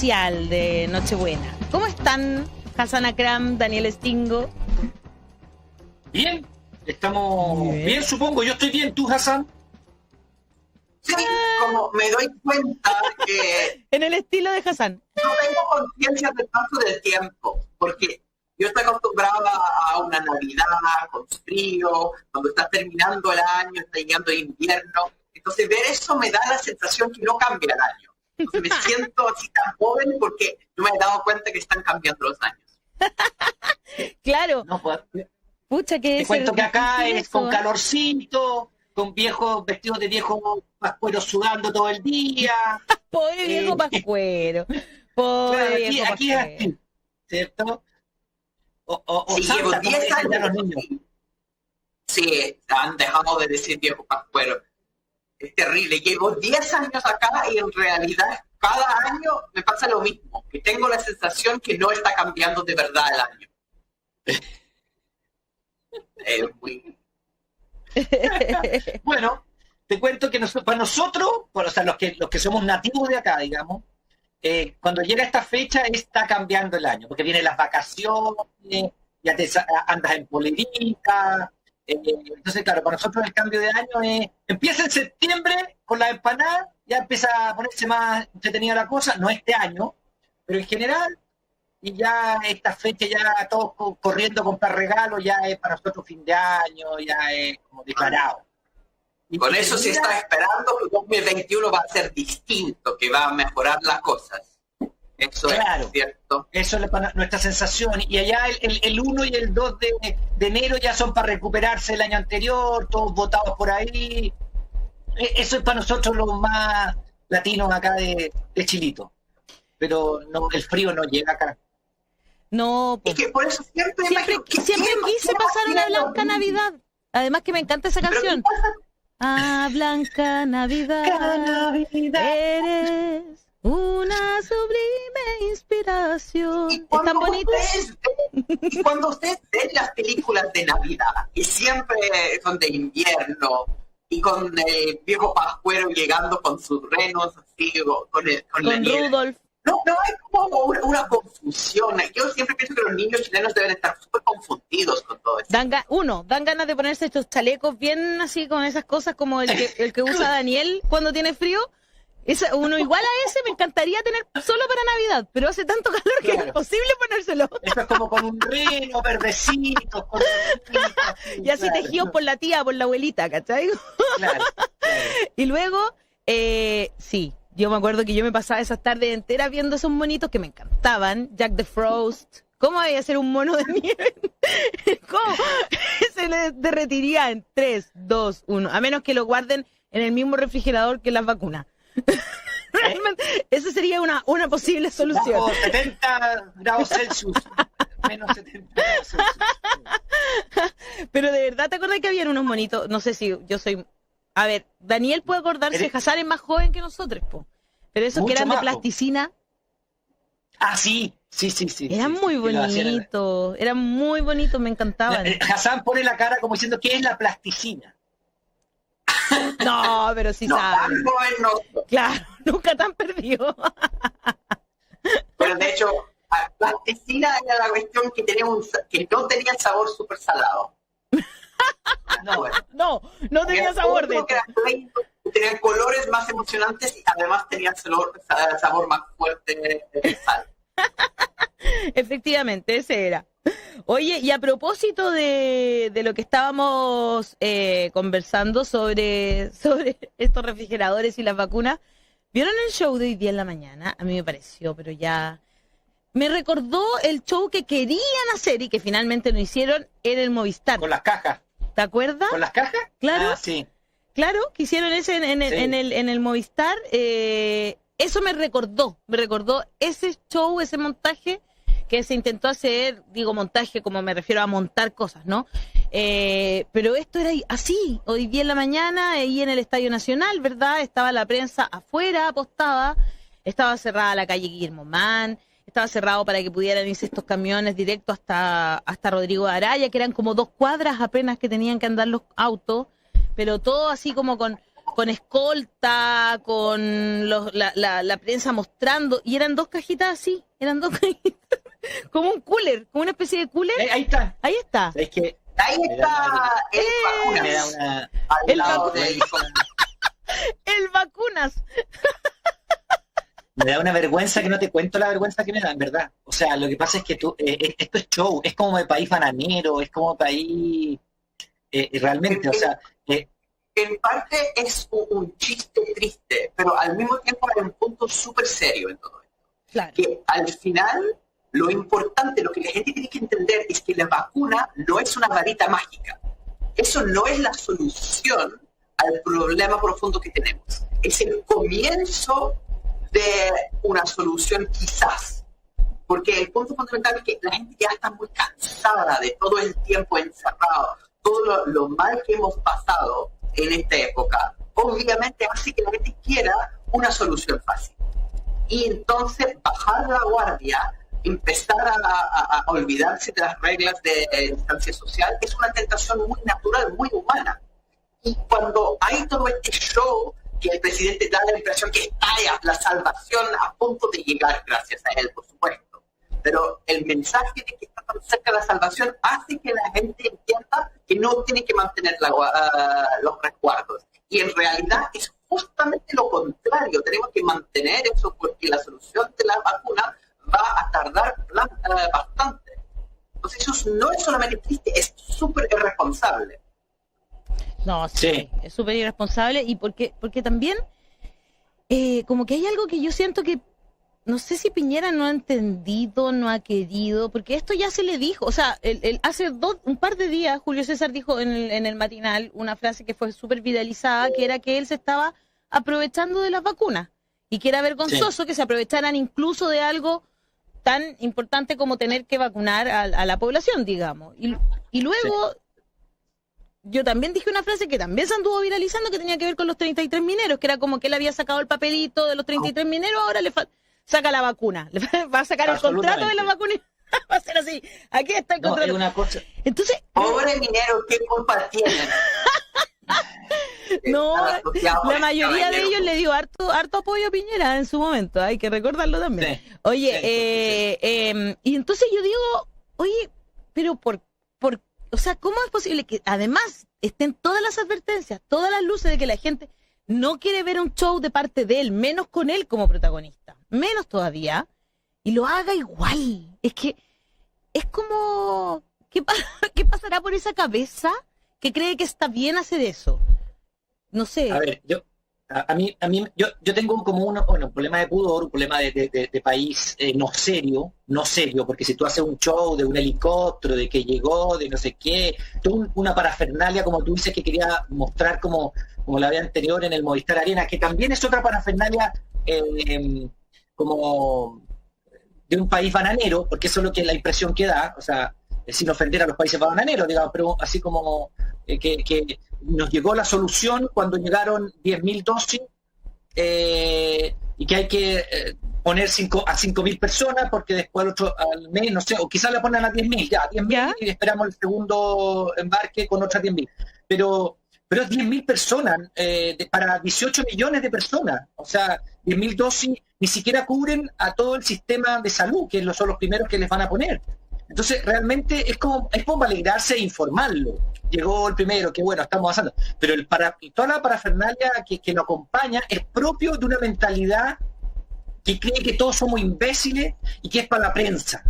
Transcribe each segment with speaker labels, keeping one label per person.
Speaker 1: especial de Nochebuena. ¿Cómo están, Hassan Akram, Daniel Stingo?
Speaker 2: Bien, estamos bien, supongo. Yo estoy bien, ¿tú, Hassan?
Speaker 3: Sí, como me doy cuenta que
Speaker 1: En el estilo de Hassan.
Speaker 3: no tengo conciencia del paso del tiempo, porque yo estoy acostumbrada a una Navidad con frío, cuando está terminando el año, está llegando el invierno. Entonces ver eso me da la sensación que no cambia el año. Entonces me siento así tan joven porque no me he dado cuenta que están cambiando los años.
Speaker 1: Claro.
Speaker 2: No, pues,
Speaker 1: Pucha, que
Speaker 2: te cuento que acá es
Speaker 1: eso.
Speaker 2: con calorcito, con viejos vestidos de viejos pascueros sudando todo el día.
Speaker 1: Pobre viejo pascuero. Pobre
Speaker 2: Claro,
Speaker 1: viejo
Speaker 2: aquí es
Speaker 1: pascuero.
Speaker 2: así, ¿cierto? O
Speaker 3: Sí, llevo
Speaker 2: Santa, como
Speaker 3: 10
Speaker 2: dicen ya
Speaker 3: años.
Speaker 2: los niños.
Speaker 3: Sí, han dejado de decir viejo pascuero. Es terrible. Llevo 10 años acá y en realidad cada año me pasa lo mismo. Que tengo la sensación que no está cambiando de verdad el año. Muy...
Speaker 2: Bueno, te cuento que para nosotros, o sea, los que somos nativos de acá, digamos, cuando llega esta fecha está cambiando el año, porque vienen las vacaciones, ya andas en polerita. Entonces, claro, para nosotros el cambio de año empieza en septiembre con la empanada, ya empieza a ponerse más entretenida la cosa, no este año, pero en general, y ya esta fecha, ya todos corriendo a comprar regalos, ya es para nosotros fin de año, ya es como declarado. Y
Speaker 3: Con eso se está esperando que 2021 va a ser distinto, que va a mejorar las cosas. Eso
Speaker 2: Claro.
Speaker 3: es cierto.
Speaker 2: Eso es nuestra sensación. Y allá el 1 y el 2 de enero ya son para recuperarse el año anterior, todos votados por ahí. Eso es para nosotros lo más latinos acá de Chilito. Pero no, el frío no llega acá.
Speaker 1: No,
Speaker 3: Y que por eso siempre
Speaker 1: siempre quise pasar una blanca Navidad. Además que me encanta esa canción. Ah, Blanca Navidad, eres una sublime inspiración. Es tan bonita.
Speaker 3: Y cuando ustedes ven las películas de Navidad, y siempre son de invierno, y con el viejo pascuero llegando con sus renos, así, con la
Speaker 1: Con
Speaker 3: nieve.
Speaker 1: Rudolf.
Speaker 3: No hay como una confusión. Yo siempre pienso que los niños chilenos deben estar súper confundidos con todo esto.
Speaker 1: Dan ganas de ponerse estos chalecos bien así con esas cosas como el que usa Daniel cuando tiene frío. Uno igual a ese me encantaría tener solo para Navidad, pero hace tanto calor que
Speaker 2: Claro.
Speaker 1: es imposible ponérselo.
Speaker 2: Esto es como con un reno verdecito, con
Speaker 1: Y así tejidos por la tía, por la abuelita, ¿cachai?
Speaker 2: Claro.
Speaker 1: Y luego, sí, yo me acuerdo que yo me pasaba esas tardes enteras viendo esos monitos que me encantaban. Jack the Frost. ¿Cómo había ser un mono de nieve? ¿Cómo? Se le derretiría en 3, 2, 1. A menos que lo guarden en el mismo refrigerador que las vacunas. Realmente, esa sería una posible solución.
Speaker 2: Bajo 70 grados Celsius. Menos 70 grados Celsius.
Speaker 1: Pero de verdad, ¿te acuerdas que habían unos monitos? No sé si yo soy... A ver, Daniel puede acordarse, Hassan es más joven que nosotros, po. Pero esos que
Speaker 2: Mucho
Speaker 1: eran de
Speaker 2: más, po.
Speaker 1: plasticina,
Speaker 2: Ah, sí.
Speaker 1: eran muy bonitos, eran muy bonitos, me encantaban.
Speaker 2: Hassan pone la cara como diciendo ¿qué es la plasticina?
Speaker 1: No, pero sí
Speaker 3: No,
Speaker 1: saben.
Speaker 3: tan joven no.
Speaker 1: Claro, nunca tan perdido.
Speaker 3: Pero de hecho, la plasticina era la cuestión que que no tenía el sabor súper salado.
Speaker 2: No,
Speaker 1: No tenía sabor de
Speaker 3: que tenían colores más emocionantes y además tenían sabor más fuerte de sal.
Speaker 1: Efectivamente, ese era. Oye, y a propósito de lo que estábamos conversando sobre estos refrigeradores y las vacunas, ¿vieron el show de hoy día en la mañana? A mí me pareció, pero ya... Me recordó el show que querían hacer y que finalmente lo hicieron en el Movistar.
Speaker 2: con las cajas.
Speaker 1: ¿Te acuerdas?
Speaker 2: ¿Con las cajas?
Speaker 1: Claro.
Speaker 2: Ah, sí.
Speaker 1: Claro, que hicieron ese en el Movistar. Eso me recordó ese show, ese montaje que se intentó hacer, digo montaje como me refiero a montar cosas, ¿no? Pero esto era así, hoy día en la mañana, ahí en el Estadio Nacional, ¿verdad? Estaba la prensa afuera, apostada, estaba cerrada la calle Guillermo Mann, estaba cerrado para que pudieran irse estos camiones directo hasta Rodrigo de Araya, que eran como 2 cuadras apenas que tenían que andar los autos, pero todo así como con con escolta, con la prensa mostrando, y eran 2 cajitas así, eran 2 cajitas, como un cooler, como una especie de cooler.
Speaker 2: Ahí está.
Speaker 1: Ahí está.
Speaker 2: Es que
Speaker 3: Ahí está
Speaker 2: me da una...
Speaker 3: al
Speaker 1: El
Speaker 3: lado
Speaker 1: vacunas.
Speaker 3: del-
Speaker 1: El vacunas.
Speaker 2: Me da una vergüenza que no te cuento la vergüenza que me da, en verdad. O sea, lo que pasa es que esto es show, es como el país bananero, es como país realmente, o sea,
Speaker 3: En parte es un chiste triste, pero al mismo tiempo hay un punto súper serio en todo esto.
Speaker 1: Claro.
Speaker 3: Que al final lo importante, lo que la gente tiene que entender es que la vacuna no es una varita mágica. Eso no es la solución al problema profundo que tenemos. Es el comienzo de una solución quizás. Porque el punto fundamental es que la gente ya está muy cansada de todo el tiempo encerrado, todo lo mal que hemos pasado en esta época, obviamente hace que la gente quiera una solución fácil. Y entonces bajar la guardia, empezar a olvidarse de las reglas de distancia social, es una tentación muy natural, muy humana. Y cuando hay todo este show, que el presidente da la impresión que está la salvación a punto de llegar gracias a él, por supuesto. Pero el mensaje de que está tan cerca de la salvación hace que la gente entienda que no tiene que mantener los resguardos. Y en realidad es justamente lo contrario. Tenemos que mantener eso porque la solución de la vacuna va a tardar bastante. Entonces eso no es solamente triste, es súper irresponsable.
Speaker 1: No, sí, es súper irresponsable, y porque también como que hay algo que yo siento que no sé si Piñera no ha entendido, no ha querido, porque esto ya se le dijo, o sea, hace un par de días Julio César dijo en el matinal una frase que fue súper viralizada, que era que él se estaba aprovechando de las vacunas, y que era vergonzoso que se aprovecharan incluso de algo tan importante como tener que vacunar a la población, digamos. Y luego... Yo también dije una frase que también se anduvo viralizando, que tenía que ver con los 33 mineros, que era como que él había sacado el papelito de los 33 mineros, ahora saca la vacuna, va a sacar el contrato de la vacuna y va a ser así, aquí está el contrato.
Speaker 2: Es una cosa...
Speaker 1: Entonces,
Speaker 3: pobre minero, ¿qué culpa tienen?
Speaker 1: no, la mayoría de ellos le dio harto apoyo a Piñera en su momento, hay que recordarlo también.
Speaker 2: Sí,
Speaker 1: oye, y entonces yo digo, oye, pero o sea, ¿cómo es posible que además estén todas las advertencias, todas las luces de que la gente no quiere ver un show de parte de él, menos con él como protagonista, menos todavía, y lo haga igual? Es que es como, ¿qué pasará por esa cabeza que cree que está bien hacer eso? No sé.
Speaker 2: A ver, yo tengo como un problema de pudor, un problema de país no serio, porque si tú haces un show de un helicóptero, de que llegó, de no sé qué, una parafernalia, como tú dices, que quería mostrar como la vez anterior en el Movistar Arena, que también es otra parafernalia como de un país bananero, porque eso es lo que es la impresión que da, o sea, sin ofender a los países bananeros, digamos, pero así como que nos llegó la solución cuando llegaron 10.000 dosis y que hay que poner a 5.000 personas porque después al mes, no sé, o quizás le ponen a 10.000, ya, 10.000 y esperamos el segundo embarque con otras 10.000. Pero es 10.000 personas para 18 millones de personas. O sea, 10.000 dosis ni siquiera cubren a todo el sistema de salud, que son los primeros que les van a poner. Entonces, realmente es como alegrarse e informarlo. Llegó el primero, que bueno, estamos avanzando. Pero toda la parafernalia que lo acompaña es propio de una mentalidad que cree que todos somos imbéciles y que es para la prensa.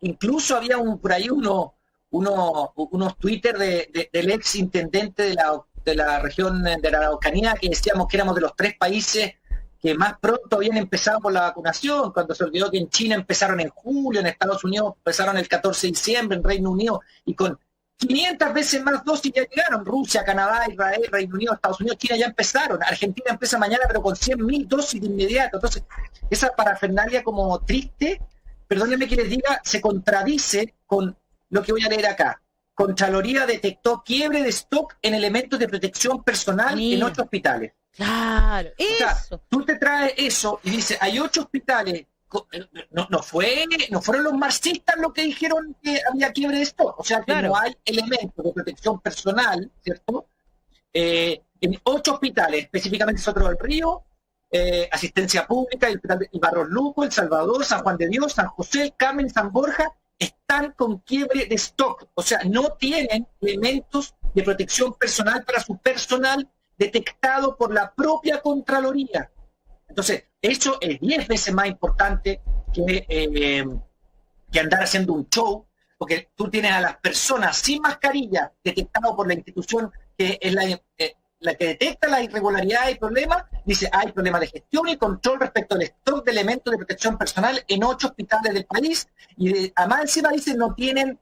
Speaker 2: Incluso había por ahí unos Twitter del ex intendente de la región de la Araucanía, que decíamos que éramos de los 3 países que más pronto habían empezado con la vacunación, cuando se olvidó que en China empezaron en julio, en Estados Unidos empezaron el 14 de diciembre, en Reino Unido, y con 500 veces más dosis ya llegaron. Rusia, Canadá, Israel, Reino Unido, Estados Unidos, China ya empezaron. Argentina empieza mañana, pero con 100.000 dosis de inmediato. Entonces, esa parafernalia como triste, perdónenme que les diga, se contradice con lo que voy a leer acá. Contraloría detectó quiebre de stock en elementos de protección personal en 8 hospitales.
Speaker 1: Claro,
Speaker 2: o sea, tú te traes eso y dices, hay 8 hospitales, no fueron los marxistas los que dijeron que había quiebre de stock, o sea que no hay elementos de protección personal, ¿cierto? en 8 hospitales, específicamente Soto del Río, Asistencia Pública, el Barros Luco, El Salvador, San Juan de Dios, San José, El Carmen, San Borja, están con quiebre de stock, o sea, no tienen elementos de protección personal para su personal detectado por la propia Contraloría. Entonces, eso es 10 veces más importante que andar haciendo un show, porque tú tienes a las personas sin mascarilla detectado por la institución que es la que detecta la irregularidad y problemas, dice hay problemas de gestión y control respecto al stock de elementos de protección personal en 8 hospitales del país, y además encima dice no tienen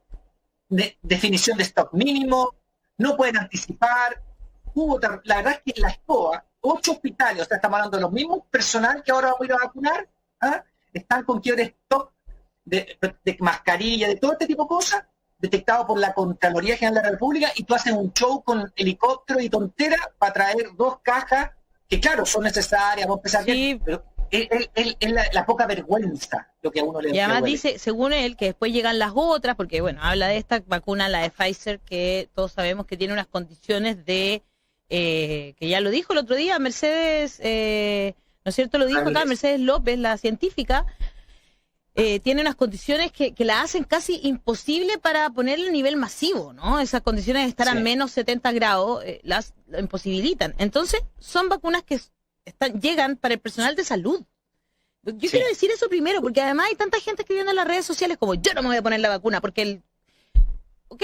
Speaker 2: definición de stock mínimo, no pueden anticipar. La verdad es que la SPOA, 8 hospitales, o sea, estamos hablando de los mismos personal que ahora vamos a ir a vacunar, están con quiebre de stock de mascarilla, de todo este tipo de cosas, detectado por la Contraloría General de la República, y tú haces un show con helicóptero y tontera para traer 2 cajas que, claro, son necesarias, vamos a empezar bien, pero es la poca vergüenza lo que a uno le
Speaker 1: Y además
Speaker 2: huele.
Speaker 1: dice, según él, que después llegan las otras, porque, bueno, habla de esta vacuna, la de Pfizer, que todos sabemos que tiene unas condiciones de, que ya lo dijo el otro día, Mercedes, ¿no es cierto? Lo dijo acá, Mercedes López, la científica, tiene unas condiciones que la hacen casi imposible para ponerle a nivel masivo, ¿no? Esas condiciones de estar a menos 70 grados las imposibilitan. Entonces, son vacunas que llegan para el personal de salud. Yo quiero decir eso primero, porque además hay tanta gente escribiendo en las redes sociales como yo no me voy a poner la vacuna, porque ok,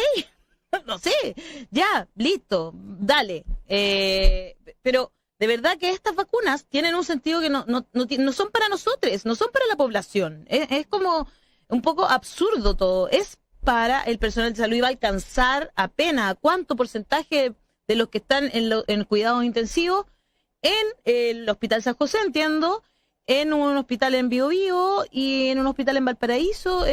Speaker 1: no sé, ya, listo, dale. Pero de verdad que estas vacunas tienen un sentido que no son para nosotros, no son para la población. Es como un poco absurdo todo. Es para el personal de salud y va a alcanzar apenas a cuánto porcentaje de los que están en cuidados intensivos en el Hospital San José, entiendo, en un hospital en Biobío y en un hospital en Valparaíso.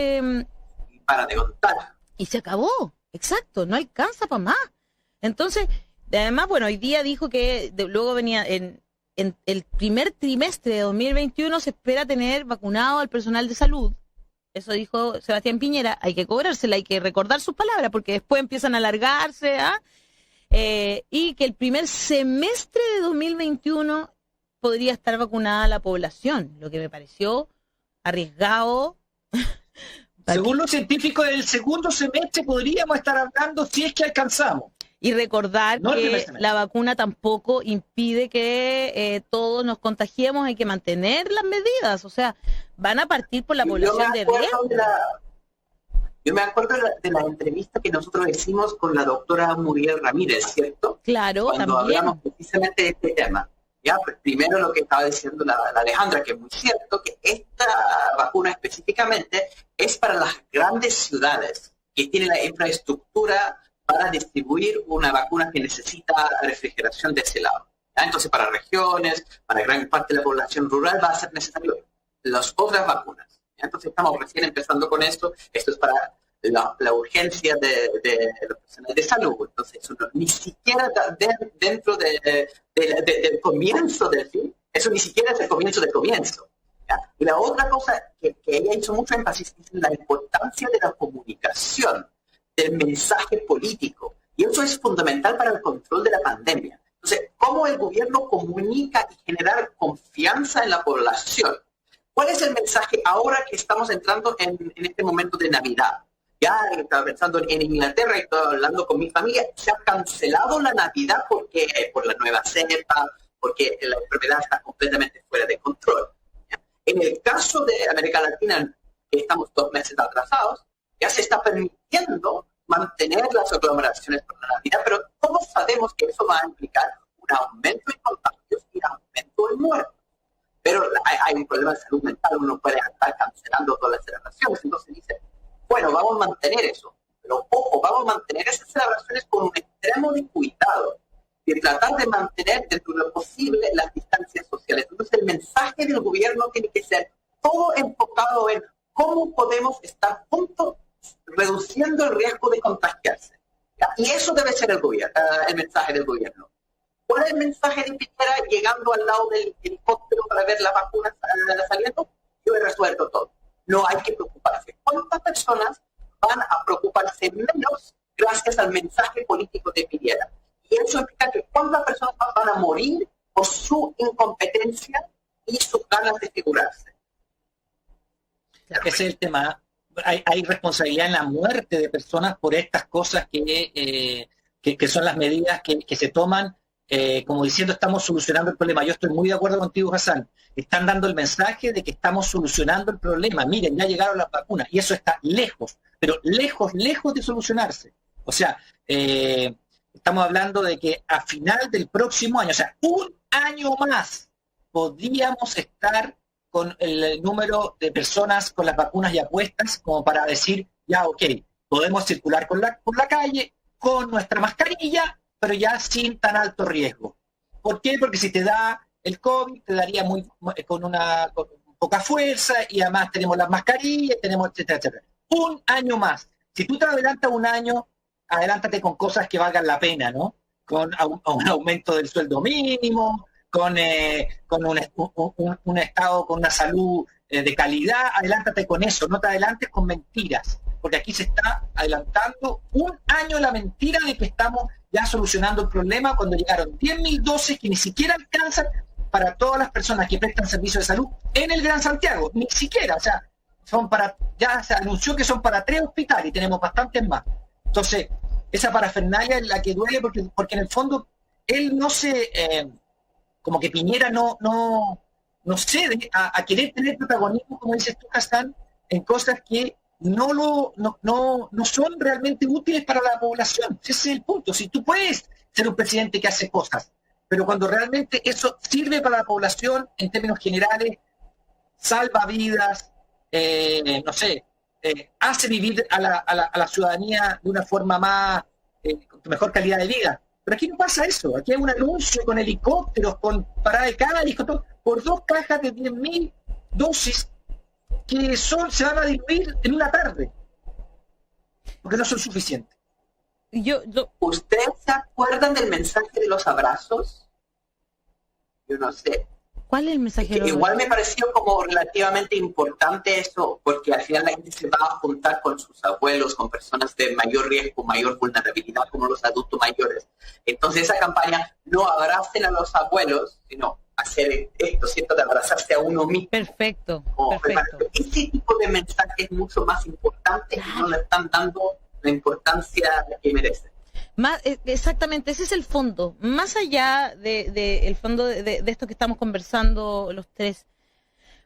Speaker 3: Para de contar.
Speaker 1: Y se acabó, exacto, no alcanza para más. Entonces, además, bueno, hoy día dijo que luego venía en el primer trimestre de 2021 se espera tener vacunado al personal de salud. Eso dijo Sebastián Piñera, hay que cobrársela, hay que recordar sus palabras porque después empiezan a alargarse, y que el primer semestre de 2021 podría estar vacunada la población, lo que me pareció arriesgado.
Speaker 2: Según los científicos, del segundo semestre podríamos estar hablando si es que alcanzamos.
Speaker 1: Y recordar que la vacuna tampoco impide que todos nos contagiemos, hay que mantener las medidas, o sea, van a partir por la población de riesgo.
Speaker 3: Yo me acuerdo de la entrevista que nosotros hicimos con la doctora Muriel Ramírez, ¿cierto?
Speaker 1: Claro,
Speaker 3: cuando
Speaker 1: también
Speaker 3: hablamos precisamente de este tema. Ya, pues primero lo que estaba diciendo la Alejandra, que es muy cierto, que esta vacuna específicamente es para las grandes ciudades, que tienen la infraestructura para distribuir una vacuna que necesita refrigeración de ese lado. ¿Ya? Entonces, para regiones, para gran parte de la población rural va a ser necesario las otras vacunas. ¿Ya? Entonces, estamos recién empezando con esto. Esto es para la urgencia de los profesionales de salud. Entonces, eso ni siquiera dentro del comienzo del fin. Eso ni siquiera es el comienzo del comienzo. ¿Ya? Y la otra cosa que ella hizo mucho énfasis es la importancia de la comunicación, del mensaje político. Y eso es fundamental para el control de la pandemia. Entonces, ¿cómo el gobierno comunica y generar confianza en la población? ¿Cuál es el mensaje ahora que estamos entrando en este momento de Navidad? Ya estaba pensando en Inglaterra y estaba hablando con mi familia, se ha cancelado la Navidad porque por la nueva cepa, porque la enfermedad está completamente fuera de control. ¿Ya? En el caso de América Latina, que estamos 2 meses atrasados, ya se está permitiendo mantener las aglomeraciones por la Navidad, pero todos sabemos que eso va a implicar un aumento en contagios y un aumento en muertos. Pero hay un problema de salud mental, uno puede estar cancelando todas las celebraciones, entonces dice, bueno, vamos a mantener eso, pero ojo, vamos a mantener esas celebraciones con un extremo de cuidado y tratar de mantener dentro de lo posible las distancias sociales. Entonces el mensaje del gobierno tiene que ser todo enfocado en cómo podemos estar juntos reduciendo el riesgo de contagiarse. ¿Ya? Y eso debe ser el mensaje del gobierno. ¿Cuál es el mensaje de Piñera llegando al lado del helicóptero para ver las vacunas saliendo? Yo he resuelto todo. No hay que preocuparse. ¿Cuántas personas van a preocuparse menos gracias al mensaje político de Piñera? Y eso implica que cuántas personas van a morir por su incompetencia y sus ganas de figurarse.
Speaker 2: Ese es el tema. Hay responsabilidad en la muerte de personas por estas cosas que son las medidas que se toman, como diciendo estamos solucionando el problema. Yo estoy muy de acuerdo contigo, Hassan. Están dando el mensaje de que estamos solucionando el problema. Miren, ya llegaron las vacunas y eso está lejos, pero lejos de solucionarse. O sea, estamos hablando de que a final del próximo año, o sea, un año más, podríamos estar con el número de personas con las vacunas ya puestas como para decir, ya, ok, podemos circular por la calle con nuestra mascarilla, pero ya sin tan alto riesgo. ¿Por qué? Porque si te da el COVID, te daría con poca fuerza y además tenemos las mascarillas, tenemos etcétera, etcétera. Un año más. Si tú te adelantas un año, adelántate con cosas que valgan la pena, ¿no? Con un aumento del sueldo mínimo, con un Estado con una salud de calidad, adelántate con eso, no te adelantes con mentiras, porque aquí se está adelantando un año la mentira de que estamos ya solucionando el problema cuando llegaron 10.000 dosis que ni siquiera alcanzan para todas las personas que prestan servicio de salud en el Gran Santiago, ni siquiera, o sea, ya se anunció que son para 3 hospitales y tenemos bastantes más. Entonces, esa parafernalia es la que duele porque en el fondo él no se... como que Piñera no cede a querer tener protagonismo, como dices tú, Hassan, en cosas que no son realmente útiles para la población. Ese es el punto. Si tú puedes ser un presidente que hace cosas, pero cuando realmente eso sirve para la población en términos generales, salva vidas, hace vivir a la ciudadanía de una forma más, con mejor calidad de vida. Pero aquí no pasa eso. Aquí hay un anuncio con helicópteros, con parada de Cádiz, con todo, por 2 cajas de 10.000 dosis que se van a diluir en una tarde, porque no son suficientes.
Speaker 3: ¿Ustedes se acuerdan del mensaje de los abrazos? Yo no sé.
Speaker 1: ¿Cuál es el mensaje?
Speaker 3: Igual me pareció como relativamente importante eso, porque al final la gente se va a juntar con sus abuelos, con personas de mayor riesgo, mayor vulnerabilidad, como los adultos mayores. Entonces esa campaña, no abracen a los abuelos, sino hacer esto, ¿cierto? De abrazarse a uno mismo.
Speaker 1: Perfecto.
Speaker 3: Ese tipo de mensaje es mucho más importante y no le están dando la importancia que merece.
Speaker 1: Exactamente, ese es el fondo. Más allá el fondo de esto que estamos conversando los tres,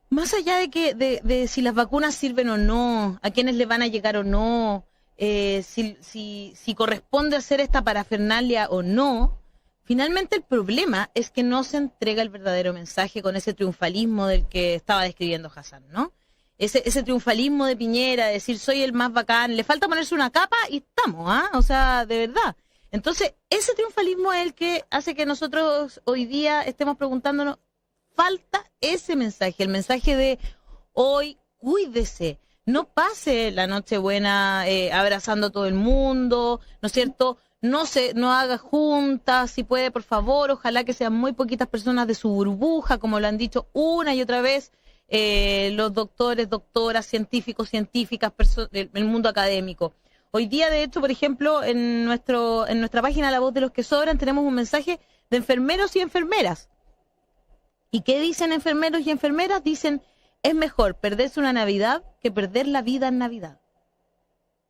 Speaker 1: más allá de si las vacunas sirven o no, a quiénes le van a llegar o no, si corresponde hacer esta parafernalia o no, finalmente el problema es que no se entrega el verdadero mensaje con ese triunfalismo del que estaba describiendo Hassan, ¿no? Ese triunfalismo de Piñera, de decir soy el más bacán, le falta ponerse una capa y estamos, o sea, de verdad. Entonces, ese triunfalismo es el que hace que nosotros hoy día estemos preguntándonos, falta ese mensaje, el mensaje de hoy, cuídese, no pase la Nochebuena abrazando a todo el mundo, ¿no es cierto? No haga juntas, si puede, por favor, ojalá que sean muy poquitas personas de su burbuja, como lo han dicho una y otra vez los doctores, doctoras, científicos, científicas, el mundo académico. Hoy día, de hecho, por ejemplo, en nuestra página La Voz de los que Sobran tenemos un mensaje de enfermeros y enfermeras. ¿Y qué dicen enfermeros y enfermeras? Dicen, es mejor perderse una Navidad que perder la vida en Navidad.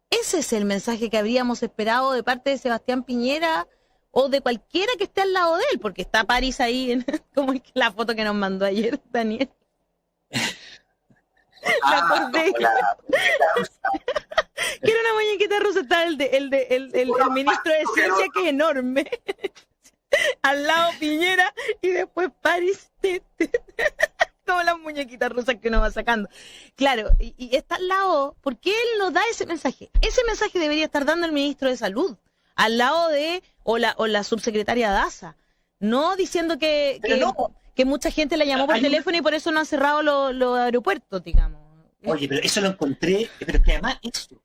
Speaker 1: Ese es el mensaje que habríamos esperado de parte de Sebastián Piñera o de cualquiera que esté al lado de él, porque está París ahí, como la foto que nos mandó ayer, Daniel. Que era una muñequita rusa, está el ministro de Ciencia, que es enorme, al lado Piñera, y después París, como las muñequitas rusas que uno va sacando. Claro, y está al lado, ¿por qué él no da ese mensaje? Ese mensaje debería estar dando el ministro de Salud, al lado de, o la subsecretaria Daza, no diciendo que mucha gente la llamó por teléfono y por eso no han cerrado los aeropuertos, digamos.
Speaker 2: Oye, pero eso lo encontré, pero que además esto,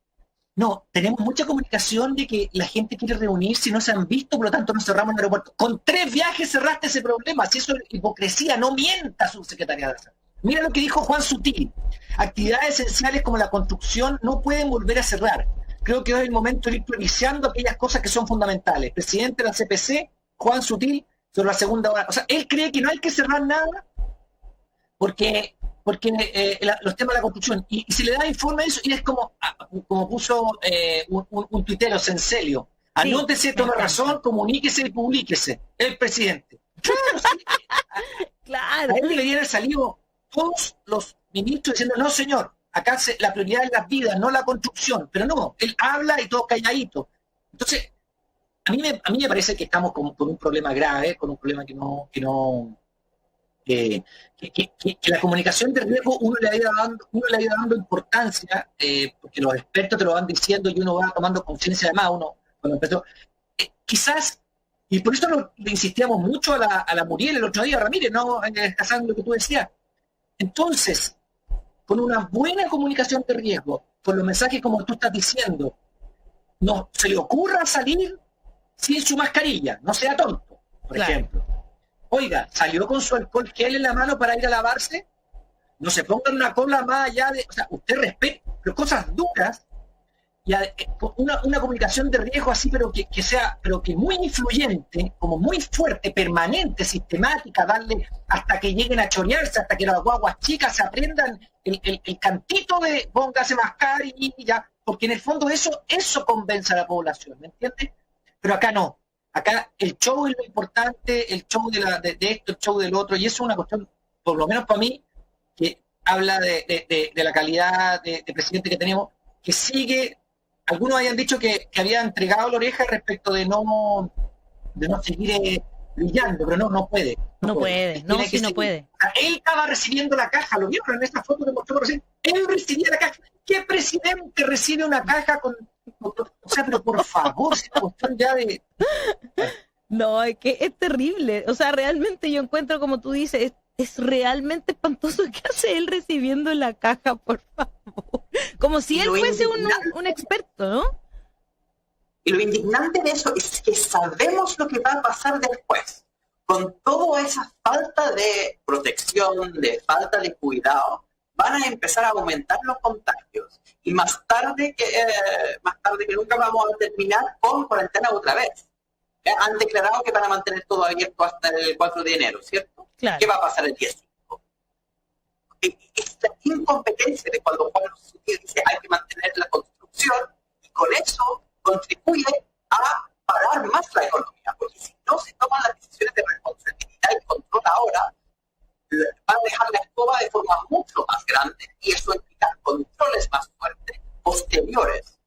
Speaker 2: no, tenemos mucha comunicación de que la gente quiere reunirse y no se han visto, por lo tanto no cerramos el aeropuerto. Con 3 viajes cerraste ese problema, si eso es hipocresía, no mienta, subsecretaria Daza. Mira lo que dijo Juan Sutil, actividades esenciales como la construcción no pueden volver a cerrar. creo que es el momento de ir priorizando aquellas cosas que son fundamentales. Presidente de la CPC, Juan Sutil, sobre la segunda hora. O sea, él cree que no hay que cerrar nada porque los temas de la construcción. Y se le da informe de eso y es como puso un tuitero, Sencelio. Anótese, tome razón, comuníquese y publíquese. El presidente.
Speaker 1: Claro.
Speaker 2: A él le deberían haber salido todos los ministros diciendo, no señor, acá la prioridad es las vidas, no la construcción. Pero no, él habla y todo calladito. Entonces, a mí me parece que estamos con un problema grave, con un problema que la comunicación de riesgo uno le ha ido dando importancia, porque los expertos te lo van diciendo y uno va tomando conciencia además, uno cuando empezó, quizás, y por eso le insistíamos mucho a la Muriel el otro día, Ramírez, no casando lo que tú decías. Entonces, con una buena comunicación de riesgo, con los mensajes como tú estás diciendo, no se le ocurra salir sin su mascarilla, no sea tonto, por ejemplo. Oiga, salió con su alcohol gel en la mano para ir a lavarse, no se ponga en una cola más allá de... O sea, usted respete, pero cosas duras, y una comunicación de riesgo así, pero que muy influyente, como muy fuerte, permanente, sistemática, darle hasta que lleguen a chorearse, hasta que las guaguas chicas se aprendan el cantito de póngase mascarilla y ya, porque en el fondo eso convence a la población, ¿me entiendes? Pero acá no. Acá el show es lo importante, el show de esto, el show del otro, y eso es una cuestión, por lo menos para mí, que habla de la calidad de presidente que tenemos, que sigue, algunos habían dicho que había entregado la oreja respecto de no seguir brillando, pero no puede. No puede.
Speaker 1: No puede.
Speaker 2: O sea, él estaba recibiendo la caja, lo vieron en esta foto que mostró recién, él recibía la caja. ¿Qué presidente recibe una caja con... O sea, pero por favor, si la cuestión ya de...
Speaker 1: No, es que es terrible. O sea, realmente yo encuentro, como tú dices, es realmente espantoso. ¿Qué hace él recibiendo la caja, por favor? Como si él fuese un experto, ¿no?
Speaker 3: Y lo indignante de eso es que sabemos lo que va a pasar después. Con toda esa falta de protección, de falta de cuidado, van a empezar a aumentar los contagios. Y más tarde que nunca vamos a terminar con cuarentena otra vez. Han declarado que van a mantener todo abierto hasta el 4 de enero, ¿cierto?
Speaker 1: Claro.
Speaker 3: ¿Qué va a pasar el día 5? Esta incompetencia de cuando Juan Sutil dice hay que mantener la construcción, y con eso contribuye a parar más la economía, porque si no se toman las decisiones de responsabilidad y control ahora, van a dejar la escoba de forma mucho más grande, y eso implica controles más fuertes, posteriores.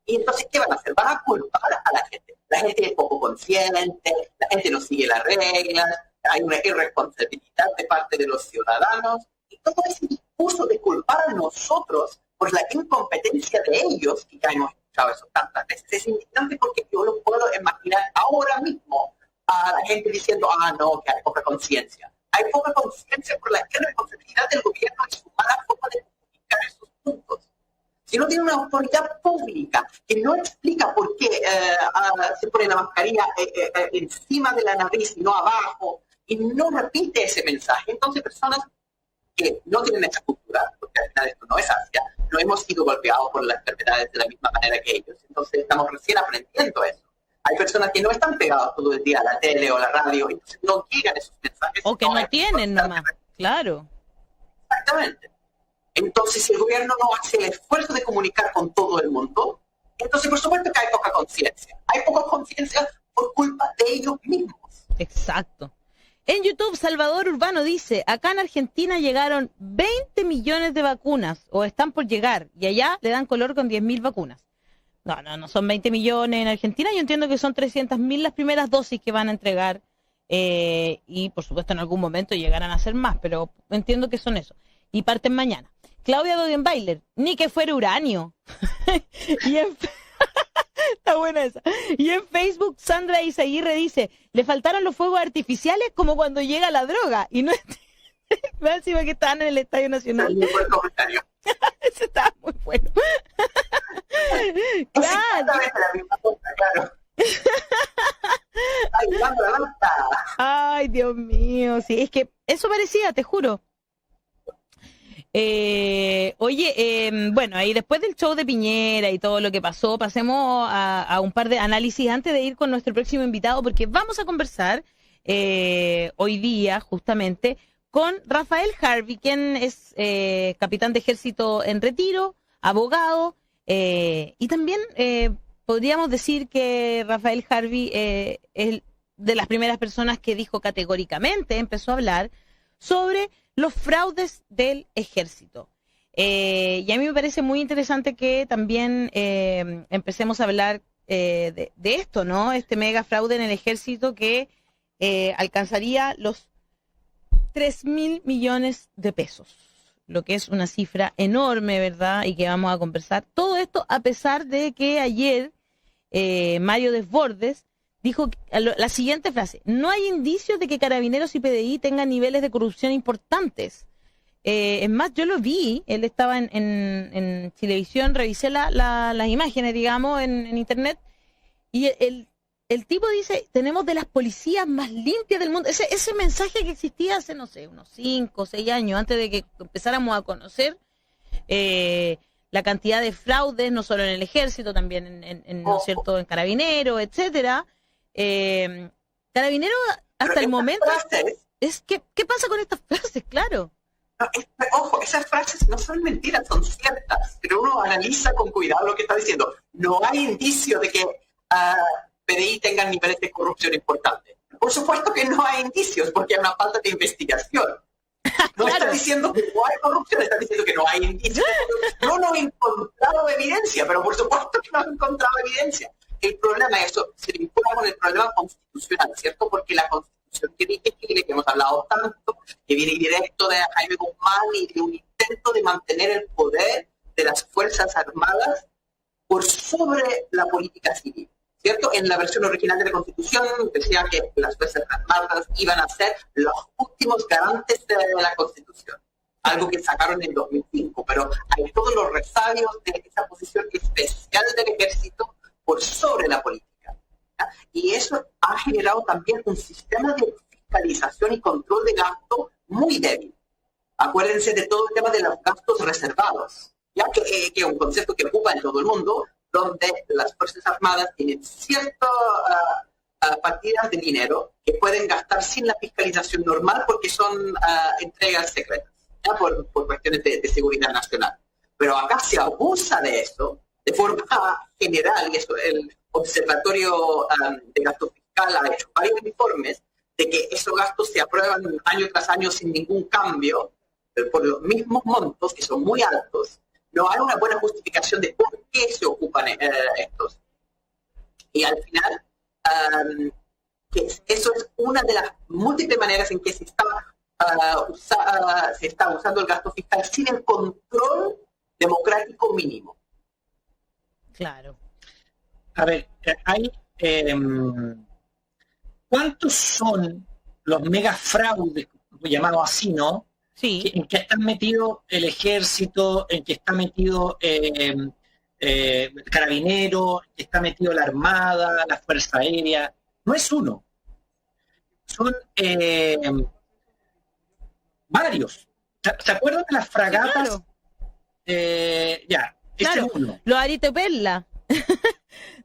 Speaker 3: Y entonces, ¿qué van a hacer? Van a culpar a la gente. La gente es poco consciente, la gente no sigue las reglas, hay una irresponsabilidad de parte de los ciudadanos, y todo ese discurso de culpar a nosotros por la incompetencia de ellos, que ya hemos escuchado eso tantas veces, es indignante porque yo lo puedo imaginar ahora mismo a la gente diciendo, no, que hay poca conciencia. Hay poca conciencia por la irresponsabilidad del gobierno y su mala forma de comunicar esos puntos. Si no tiene una autoridad pública que no explica por qué se pone la mascarilla encima de la nariz y no abajo, y no repite ese mensaje, entonces personas que no tienen esa cultura, porque al final esto no es Asia, no hemos sido golpeados por las enfermedades de la misma manera que ellos, entonces estamos recién aprendiendo eso. Hay personas que no están pegadas todo el día a la tele o a la radio, entonces no llegan esos mensajes.
Speaker 1: O que no tienen nomás, claro.
Speaker 3: Exactamente. Entonces, si el gobierno no hace el esfuerzo de comunicar con todo el mundo, entonces por supuesto que hay poca conciencia. Hay poca conciencia por culpa de ellos mismos.
Speaker 1: Exacto. En YouTube, Salvador Urbano dice, acá en Argentina llegaron 20 millones de vacunas, o están por llegar, y allá le dan color con 10.000 vacunas. No son 20 millones en Argentina, yo entiendo que son 300.000 las primeras dosis que van a entregar, y por supuesto en algún momento llegarán a ser más, pero entiendo que son eso. Y parten mañana. Claudia Dogenbailer, ni que fuera uranio. Está buena esa. Y en Facebook, Sandra Izaguirre dice, le faltaron los fuegos artificiales como cuando llega la droga. Y no es... Encima que estaban en el Estadio Nacional.
Speaker 3: Muy buen comentario.
Speaker 1: Ese estaba muy bueno.
Speaker 3: Claro.
Speaker 1: Ay, Dios mío. Sí, es que eso parecía, te juro. Bueno, ahí después del show de Piñera y todo lo que pasó, pasemos a un par de análisis antes de ir con nuestro próximo invitado, porque vamos a conversar hoy día justamente con Rafael Harvey, quien es capitán de ejército en retiro, abogado, y también podríamos decir que Rafael Harvey es de las primeras personas que dijo categóricamente, empezó a hablar sobre los fraudes del ejército. Y a mí me parece muy interesante que también empecemos a hablar de esto, ¿no? Este mega fraude en el ejército que alcanzaría los 3.000 millones de pesos, lo que es una cifra enorme, ¿verdad? Y que vamos a conversar. Todo esto a pesar de que ayer Mario Desbordes dijo la siguiente frase: no hay indicios de que Carabineros y PDI tengan niveles de corrupción importantes. Es más, yo lo vi, él estaba en televisión, revisé las imágenes, digamos, en internet, y el tipo dice, tenemos de las policías más limpias del mundo. Ese mensaje que existía hace, no sé, unos 5 o 6 años, antes de que empezáramos a conocer la cantidad de fraudes, no solo en el ejército, también ¿no es cierto?, en Carabineros, etcétera. Carabineros hasta el momento es ¿qué pasa con estas frases? Claro.
Speaker 3: No, ojo, esas frases no son mentiras, son ciertas, pero uno analiza con cuidado lo que está diciendo. No hay indicio de que PDI tengan niveles de corrupción importantes. Por supuesto que no hay indicios, porque hay una falta de investigación. No claro. Está diciendo que no hay corrupción, está diciendo que no hay indicios. No he encontrado evidencia, pero por supuesto que no he encontrado evidencia. El problema, eso se vincula con el problema constitucional, ¿cierto? Porque la Constitución que rige Chile, que hemos hablado tanto, que viene directo de Jaime Guzmán y de un intento de mantener el poder de las Fuerzas Armadas por sobre la política civil, ¿cierto? En la versión original de la Constitución decía que las Fuerzas Armadas iban a ser los últimos garantes de la Constitución, algo que sacaron en 2005, pero hay todos los resabios de esa posición especial del ejército por sobre la política. ¿Ya? Y eso ha generado también un sistema de fiscalización y control de gasto muy débil. Acuérdense de todo el tema de los gastos reservados, ya que es un concepto que ocupa en todo el mundo, donde las Fuerzas Armadas tienen ciertas partidas de dinero que pueden gastar sin la fiscalización normal porque son entregas secretas, ¿ya? Por cuestiones de seguridad nacional. Pero acá se abusa de eso de forma general, y eso el Observatorio de Gasto Fiscal ha hecho varios informes de que esos gastos se aprueban año tras año sin ningún cambio, por los mismos montos, que son muy altos. No hay una buena justificación de por qué se ocupan estos. Y al final, eso es una de las múltiples maneras en que se está usando el gasto fiscal sin el control democrático mínimo.
Speaker 1: Claro.
Speaker 2: A ver, hay ¿cuántos son los megafraudes, llamados así, ¿no?
Speaker 1: Sí.
Speaker 2: En que están metidos el ejército, en que está metido Carabineros, que está metido la Armada, la Fuerza Aérea? No es uno. Son varios. ¿Se acuerdan de las fragatas?
Speaker 1: Sí, claro.
Speaker 2: Ya.
Speaker 1: Claro, los Ariteperla.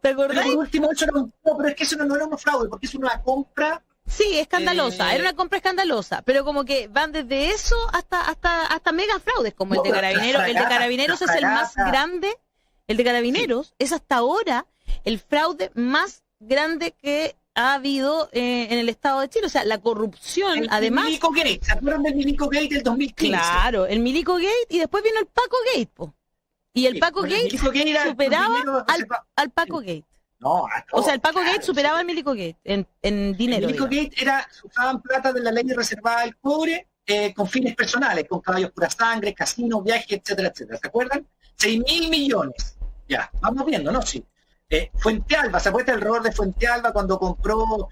Speaker 1: ¿Te acordás?
Speaker 2: Pero por último, eso no, pero es que eso no era un fraude, porque es una compra.
Speaker 1: Sí, escandalosa, era una compra escandalosa, pero como que van desde eso hasta mega fraudes, como el de Carabineros. El de Carabineros es el más grande, el de Carabineros es hasta ahora el fraude más grande que ha habido en el Estado de Chile. O sea, la corrupción, además...
Speaker 2: El Milico Gate, ¿se acuerdan del Milico Gate del 2015?
Speaker 1: Claro, el Milico Gate, y después vino el Paco Gate, po. Y el Paco Gate superaba al Paco Gate.
Speaker 2: No,
Speaker 1: o sea, el Paco Gate superaba al Milico Gate en dinero.
Speaker 2: El Milico Gate usaban plata de la ley reservada al cobre con fines personales, con caballos pura sangre, casinos, viajes, etcétera, etcétera. ¿Se acuerdan? 6.000 millones. Ya, vamos viendo, ¿no? Sí. Fuente Alba, ¿se acuerdan del error de Fuente Alba cuando compraba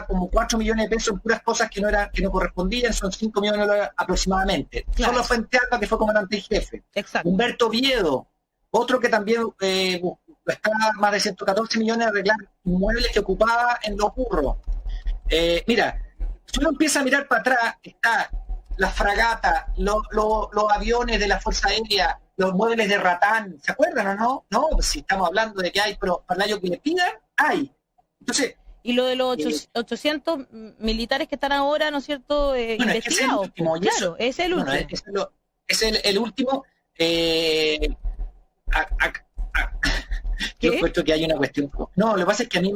Speaker 2: como 4 millones de pesos en puras cosas que no correspondían? Son 5 millones de dólares aproximadamente. Claro. Solo Fuente Alba, que fue comandante en jefe.
Speaker 1: Exacto.
Speaker 2: Humberto Viedo, otro que también gastaba más de 114 millones de arreglar inmuebles que ocupaba en Los Burros. Mira, si uno empieza a mirar para atrás, está las fragatas, los aviones de la Fuerza Aérea, los muebles de ratán, ¿se acuerdan o no? No, pues si estamos hablando de que hay, pero para el año que le pidan, hay. Entonces,
Speaker 1: y lo de los 800 militares que están ahora, ¿no es cierto?,
Speaker 2: bueno,
Speaker 1: investigados. Es el último,
Speaker 2: es el último. Yo encuentro que hay una cuestión. No, lo que pasa es que a mí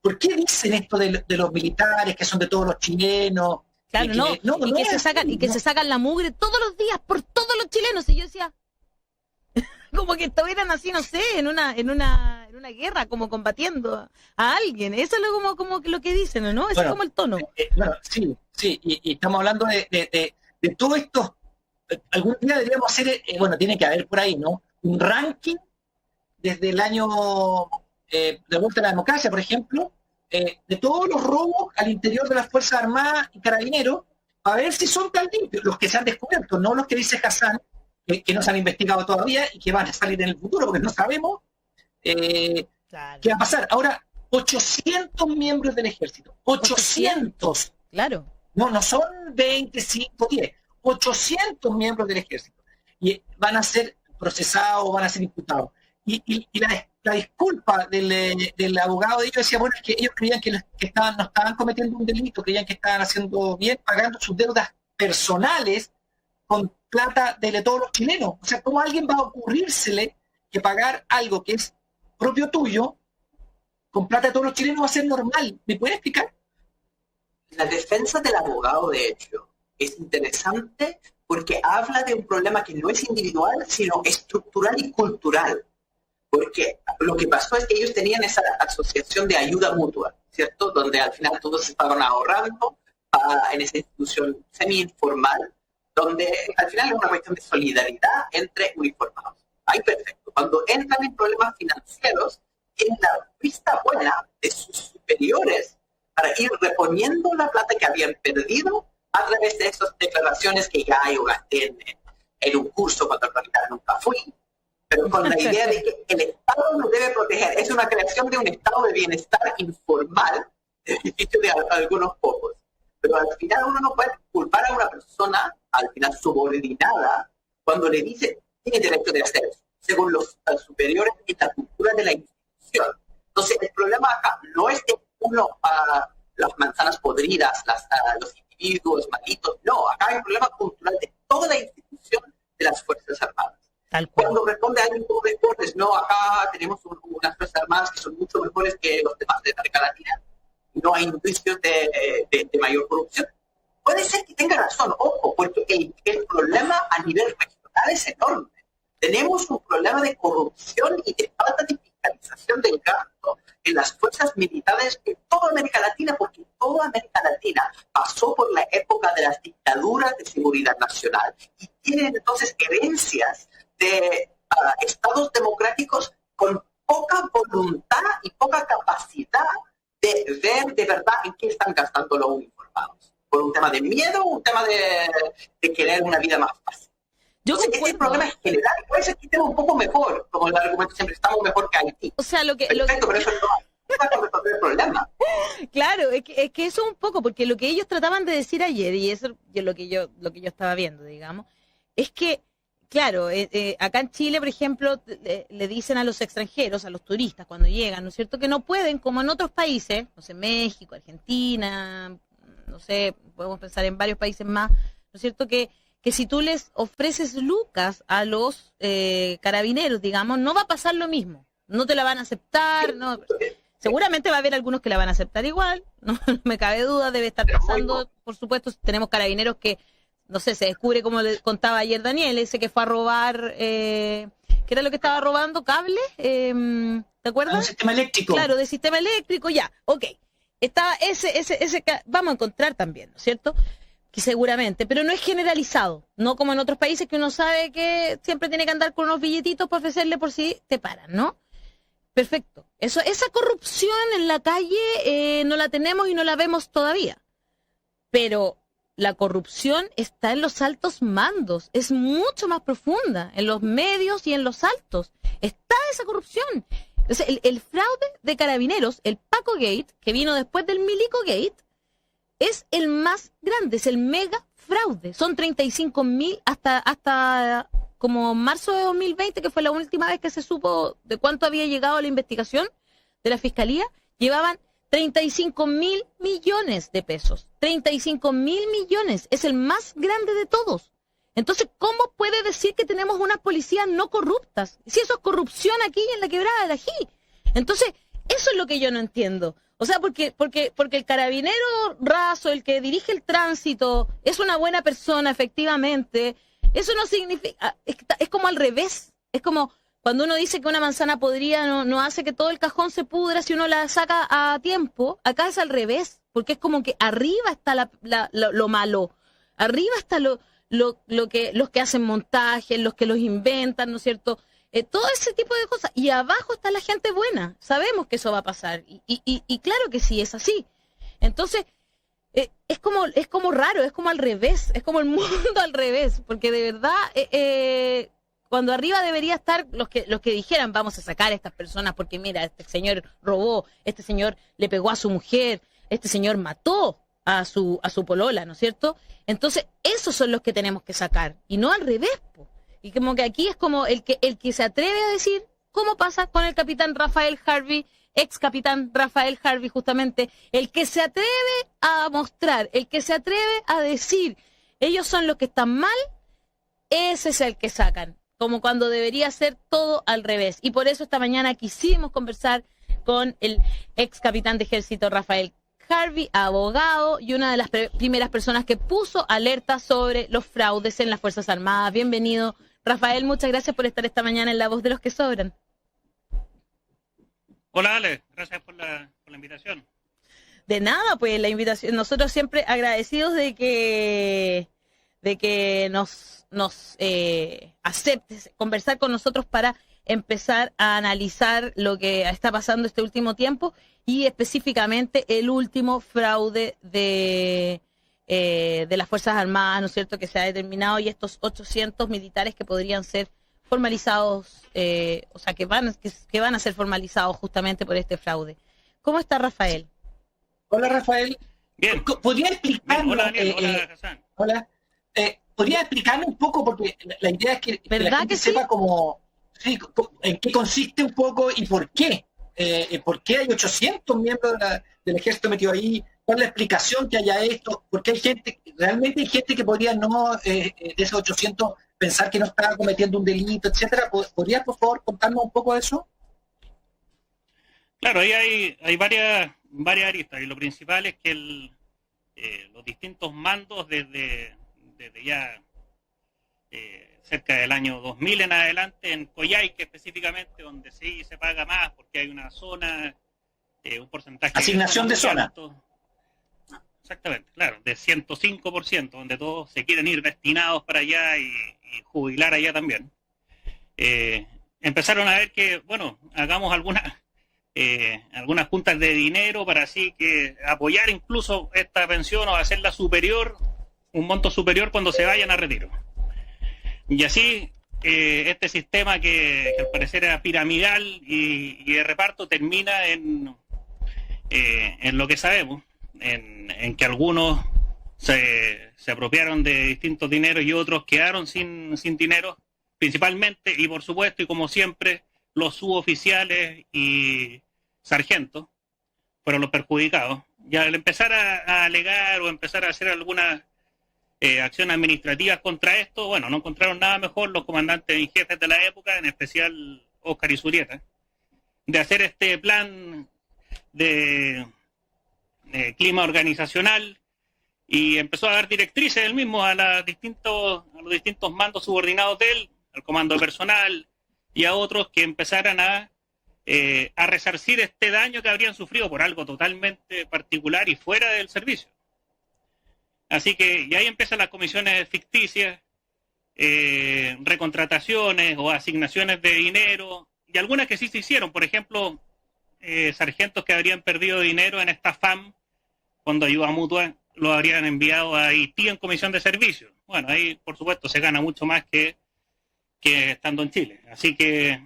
Speaker 2: ¿por qué dicen esto de los militares que son de todos los chilenos?
Speaker 1: Claro, que se sacan la mugre todos los días por todos los chilenos. Y yo decía, como que estuvieran así, no sé, en una guerra, como combatiendo a alguien. Eso es como lo que dicen, ¿no? Eso es como el tono.
Speaker 2: Bueno, sí, y estamos hablando de todo esto. Algún día deberíamos hacer, tiene que haber por ahí, ¿no? Un ranking desde el año de vuelta a la democracia, por ejemplo, de todos los robos al interior de las Fuerzas Armadas y Carabineros, a ver si son tan limpios, los que se han descubierto, no los que dice Hassan, que no se han investigado todavía y que van a salir en el futuro, porque no sabemos qué va a pasar. Ahora, 800 miembros del ejército, 800.
Speaker 1: Claro.
Speaker 2: No son 25, 10, 800 miembros del ejército. Y van a ser procesados, van a ser imputados. Y la disculpa del abogado de ellos decía, bueno, es que ellos creían que no estaban cometiendo un delito, creían que estaban haciendo bien, pagando sus deudas personales con plata de todos los chilenos. O sea, ¿cómo a alguien va a ocurrírsele que pagar algo que es propio tuyo con plata de todos los chilenos va a ser normal? ¿Me puede explicar?
Speaker 3: La defensa del abogado, de hecho, es interesante porque habla de un problema que no es individual, sino estructural y cultural. Porque lo que pasó es que ellos tenían esa asociación de ayuda mutua, ¿cierto? Donde al final todos estaban ahorrando en esa institución semi-informal, donde al final es una cuestión de solidaridad entre uniformados. Ahí perfecto. Cuando entran en problemas financieros, tienen la vista buena de sus superiores para ir reponiendo la plata que habían perdido a través de esas declaraciones que ya yo gasté en un curso cuando en realidad nunca fui, pero con la idea de que el Estado nos debe proteger. Es una creación de un estado de bienestar informal en beneficio de algunos pocos. Pero al final uno no puede culpar a una persona, al final subordinada, cuando le dice, tiene derecho de hacer eso, según los superiores y la cultura de la institución. Entonces, el problema acá no es de las manzanas podridas, los individuos malitos, no, acá hay un problema cultural de toda la institución de las Fuerzas Armadas. Cuando responde a alguien, ¿cómo respondes? No, acá tenemos unas Fuerzas Armadas que son mucho mejores que los demás de América Latina. No hay indicios de mayor corrupción. Puede ser que tenga razón, ojo, porque el problema a nivel regional es enorme. Tenemos un problema de corrupción y de falta de fiscalización del gasto en las fuerzas militares en toda América Latina, porque toda América Latina pasó por la época de las dictaduras de seguridad nacional y tienen entonces herencias de estados democráticos con poca voluntad y poca capacidad de ver de verdad en qué están gastando los uniformados. Por un tema de miedo o un tema de querer una vida más fácil. Entonces, este problema es general. Puede ser que estemos un poco mejor, como el argumento siempre, estamos mejor que Haití.
Speaker 1: O sea,
Speaker 3: perfecto, pero eso no está con resolver el problema.
Speaker 1: Claro, es que eso un poco, porque lo que ellos trataban de decir ayer, y eso es lo que yo estaba viendo, digamos, es que, claro, acá en Chile, por ejemplo, le dicen a los extranjeros, a los turistas, cuando llegan, ¿no es cierto?, que no pueden, como en otros países, no sé, México, Argentina, no sé, podemos pensar en varios países más, ¿no es cierto?, que si tú les ofreces lucas a los carabineros, digamos, no va a pasar lo mismo. No te la van a aceptar. No. Seguramente va a haber algunos que la van a aceptar igual. No me cabe duda, debe estar pasando. Por supuesto, tenemos carabineros que, no sé, se descubre, como le contaba ayer Daniel, ese que fue a robar, ¿qué era lo que estaba robando? ¿Cables? ¿Te acuerdas?
Speaker 2: Un sistema eléctrico.
Speaker 1: Claro, de sistema eléctrico, ya. Ok. Está ese vamos a encontrar también, ¿no es cierto?, que seguramente, pero no es generalizado, no como en otros países que uno sabe que siempre tiene que andar con unos billetitos para ofrecerle por si te paran, ¿no? Perfecto. Esa corrupción en la calle no la tenemos y no la vemos todavía. Pero la corrupción está en los altos mandos, es mucho más profunda, en los medios y en los altos. Está esa corrupción. Entonces, el fraude de Carabineros, el Paco Gate, que vino después del Milico Gate, es el más grande, es el mega fraude. Son 35.000 hasta como marzo de 2020, que fue la última vez que se supo de cuánto había llegado la investigación de la Fiscalía, llevaban 35.000 millones de pesos. 35.000 millones, es el más grande de todos. Entonces, ¿cómo puede decir que tenemos unas policías no corruptas? Si eso es corrupción aquí en la Quebrada del Ají. Entonces, eso es lo que yo no entiendo. O sea, porque el carabinero raso, el que dirige el tránsito, es una buena persona, efectivamente. Eso no significa, es como al revés. Es como cuando uno dice que una manzana podrida no hace que todo el cajón se pudra si uno la saca a tiempo. Acá es al revés, porque es como que arriba está lo malo. Arriba está los que hacen montajes, los que los inventan, ¿no es cierto? Todo ese tipo de cosas. Y abajo está la gente buena. Sabemos que eso va a pasar. Y claro que sí, es así. Entonces, es como raro, es como al revés. Es como el mundo al revés. Porque de verdad, cuando arriba debería estar los que dijeran, vamos a sacar a estas personas porque mira, este señor robó, este señor le pegó a su mujer, este señor mató a su polola, ¿no es cierto? Entonces, esos son los que tenemos que sacar. Y no al revés, po. Y como que aquí es como el que se atreve a decir, ¿cómo pasa con el capitán Rafael Harvey, ex capitán Rafael Harvey, justamente? El que se atreve a mostrar, el que se atreve a decir, ellos son los que están mal, ese es el que sacan. Como cuando debería ser todo al revés. Y por eso esta mañana quisimos conversar con el ex capitán de ejército Rafael Harvey, abogado y una de las primeras personas que puso alerta sobre los fraudes en las Fuerzas Armadas. Bienvenido, Rafael, muchas gracias por estar esta mañana en La Voz de los que Sobran.
Speaker 4: Hola Ale, gracias por la invitación.
Speaker 1: De nada, pues la invitación, nosotros siempre agradecidos de que nos aceptes conversar con nosotros para empezar a analizar lo que está pasando este último tiempo y específicamente el último fraude de las Fuerzas Armadas, ¿no es cierto?, que se ha determinado, y estos 800 militares que podrían ser formalizados, o sea, que van a ser formalizados justamente por este fraude. ¿Cómo está Rafael?
Speaker 2: Hola, Rafael.
Speaker 4: Bien.
Speaker 2: ¿Podría explicarnos?
Speaker 4: Hola, Daniel. Hola, Hassan.
Speaker 2: Hola. ¿Podría explicarme un poco? Porque la idea es que la gente
Speaker 1: sí?
Speaker 2: sepa cómo, sí, en qué consiste un poco y por qué. ¿Por qué hay 800 miembros del ejército metido ahí? ¿Cuál es la explicación que haya esto? Porque realmente hay gente que podría de esos 800 pensar que no está cometiendo un delito, etcétera. ¿Podrías, por favor, contarnos un poco de eso?
Speaker 4: Claro, ahí hay varias aristas, y lo principal es que los distintos mandos desde ya cerca del año 2000 en adelante, en Coyhaique específicamente, donde sí se paga más porque hay una zona, un porcentaje...
Speaker 2: Asignación de zona.
Speaker 4: Exactamente, claro, de 105%, donde todos se quieren ir destinados para allá y jubilar allá también. Empezaron a ver que, bueno, hagamos algunas juntas de dinero para así que apoyar incluso esta pensión o hacerla superior, un monto superior cuando se vayan a retiro. Y así este sistema que al parecer era piramidal y de reparto termina en lo que sabemos, en que algunos se apropiaron de distintos dineros y otros quedaron sin dinero, principalmente, y por supuesto, y como siempre, los suboficiales y sargentos fueron los perjudicados. Y al empezar a alegar o empezar a hacer algunas acciones administrativas contra esto, bueno, no encontraron nada mejor los comandantes y jefes de la época, en especial Óscar Izurieta, de hacer este plan de clima organizacional, y empezó a dar directrices él mismo a los distintos mandos subordinados de él, al comando personal y a otros, que empezaran a resarcir este daño que habrían sufrido por algo totalmente particular y fuera del servicio. Así que y ahí empiezan las comisiones ficticias, recontrataciones o asignaciones de dinero, y algunas que sí se hicieron. Por ejemplo, sargentos que habrían perdido dinero en esta FAM, cuando ayuda mutua, lo habrían enviado a Haití en comisión de servicio. Bueno, ahí por supuesto se gana mucho más que estando en Chile. Así que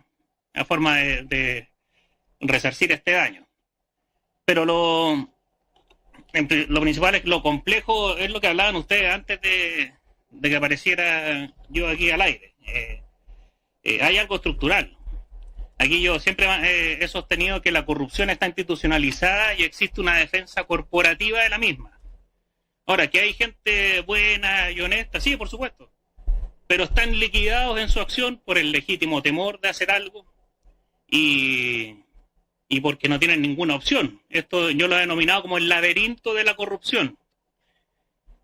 Speaker 4: la forma de resarcir este daño. Pero lo principal es lo complejo, es lo que hablaban ustedes antes de que apareciera yo aquí al aire. Hay algo estructural. Aquí yo siempre he sostenido que la corrupción está institucionalizada y existe una defensa corporativa de la misma. Ahora, que hay gente buena y honesta, sí, por supuesto, pero están liquidados en su acción por el legítimo temor de hacer algo y porque no tienen ninguna opción. Esto yo lo he denominado como el laberinto de la corrupción.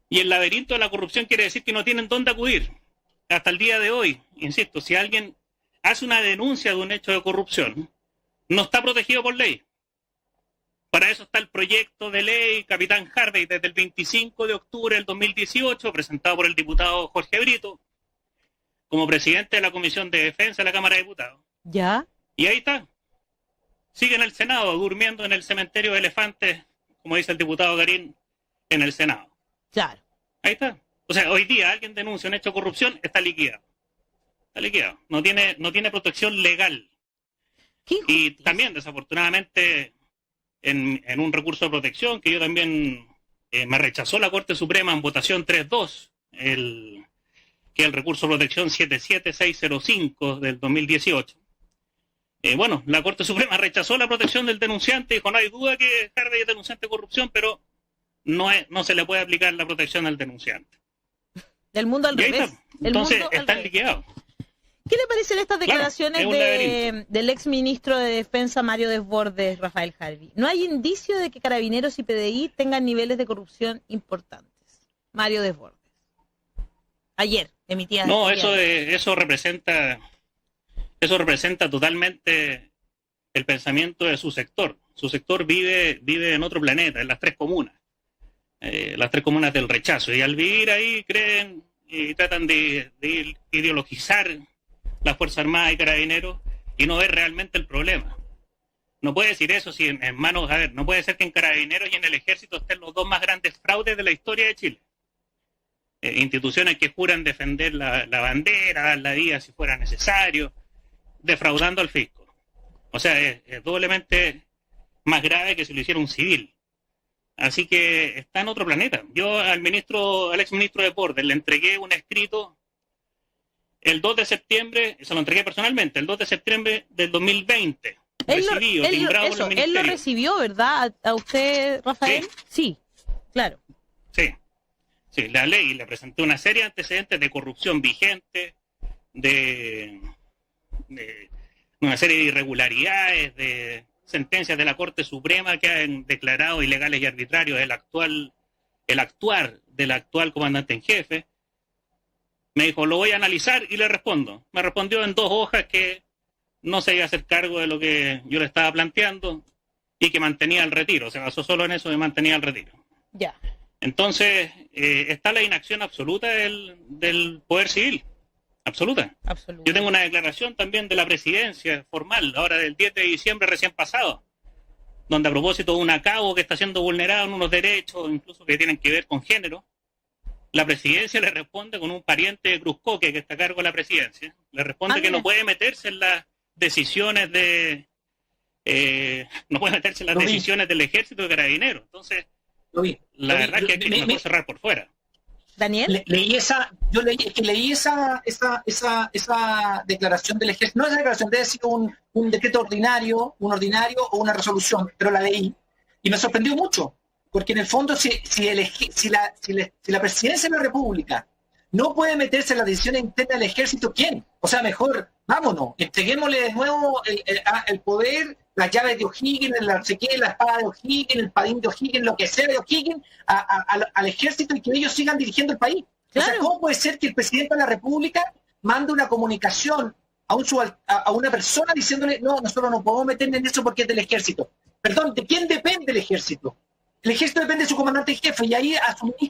Speaker 4: Y el laberinto de la corrupción quiere decir que no tienen dónde acudir. Hasta el día de hoy, insisto, si alguien hace una denuncia de un hecho de corrupción, no está protegido por ley. Para eso está el proyecto de ley Capitán Harvey desde el 25 de octubre del 2018, presentado por el diputado Jorge Brito, como presidente de la Comisión de Defensa de la Cámara de Diputados.
Speaker 1: ¿Ya?
Speaker 4: Y ahí está. Sigue en el Senado, durmiendo en el cementerio de elefantes, como dice el diputado Garín, en el Senado.
Speaker 1: Claro.
Speaker 4: Ahí está. O sea, hoy día alguien denuncia un hecho de corrupción, está liquidado. Está liquidado. No tiene protección legal. Y también, desafortunadamente, en un recurso de protección que yo también me rechazó la Corte Suprema en votación 3-2, que es el recurso de protección 77605 del 2018. Bueno, la Corte Suprema rechazó la protección del denunciante y dijo, no hay duda que Harvey es denunciante de corrupción, pero no se le puede aplicar la protección al denunciante.
Speaker 1: Del mundo al revés.
Speaker 4: Entonces, están liquidados.
Speaker 1: ¿Qué le parecen estas declaraciones del ex ministro de Defensa Mario Desbordes, Rafael Harvey? No hay indicio de que Carabineros y PDI tengan niveles de corrupción importantes. Mario Desbordes. Ayer emitía.
Speaker 4: No, eso representa totalmente el pensamiento de su sector. Su sector vive en otro planeta, en las tres comunas del rechazo. Y al vivir ahí creen y tratan de ideologizar las Fuerzas Armadas y Carabineros y no ver realmente el problema. No puede decir eso si en manos, no puede ser que en Carabineros y en el Ejército estén los dos más grandes fraudes de la historia de Chile. Instituciones que juran defender la bandera, dar la vida si fuera necesario, defraudando al fisco. O sea, es doblemente más grave que si lo hiciera un civil. Así que está en otro planeta. Yo al ex ministro de Deportes le entregué un escrito el 2 de septiembre, se lo entregué personalmente, el 2 de septiembre del 2020. Él lo recibió, ¿verdad? ¿A usted, Rafael? Sí, claro. Sí, la ley, le presenté una serie de antecedentes de corrupción vigente, de una serie de irregularidades, de sentencias de la Corte Suprema que han declarado ilegales y arbitrarios el actuar del actual comandante en jefe. Me dijo, lo voy a analizar y le respondo. Me respondió en 2 hojas que no se iba a hacer cargo de lo que yo le estaba planteando y que mantenía el retiro. Se basó solo en eso de mantenía el retiro.
Speaker 1: Ya.
Speaker 4: Entonces, está la inacción absoluta del Poder Civil. Absoluta. Yo tengo una declaración también de la presidencia formal, ahora del 10 de diciembre recién pasado, donde a propósito de un acabo que está siendo vulnerado en unos derechos, incluso que tienen que ver con género, la presidencia le responde con un pariente de Cruzcoque que está a cargo de la presidencia. Le responde que no puede meterse en las decisiones decisiones del Ejército de Carabineros. Entonces, la verdad es que aquí no puede cerrar por fuera.
Speaker 1: Daniel,
Speaker 2: leí esa declaración del Ejército. No es declaración, debe ser un decreto ordinario, o una resolución, pero la leí y me sorprendió mucho. Porque en el fondo, si la presidencia de la República no puede meterse en las decisiones internas del Ejército, ¿quién? O sea, mejor, vámonos, entreguémosle de nuevo el poder, las llaves de O'Higgins, la espada de O'Higgins, el padín de O'Higgins, lo que sea de O'Higgins, al Ejército y que ellos sigan dirigiendo el país. Claro. O sea, ¿cómo puede ser que el presidente de la República mande una comunicación a una persona diciéndole, no, nosotros no podemos meternos en eso porque es del Ejército? Perdón, ¿de quién depende el Ejército? El Ejército depende de su comandante en jefe y ahí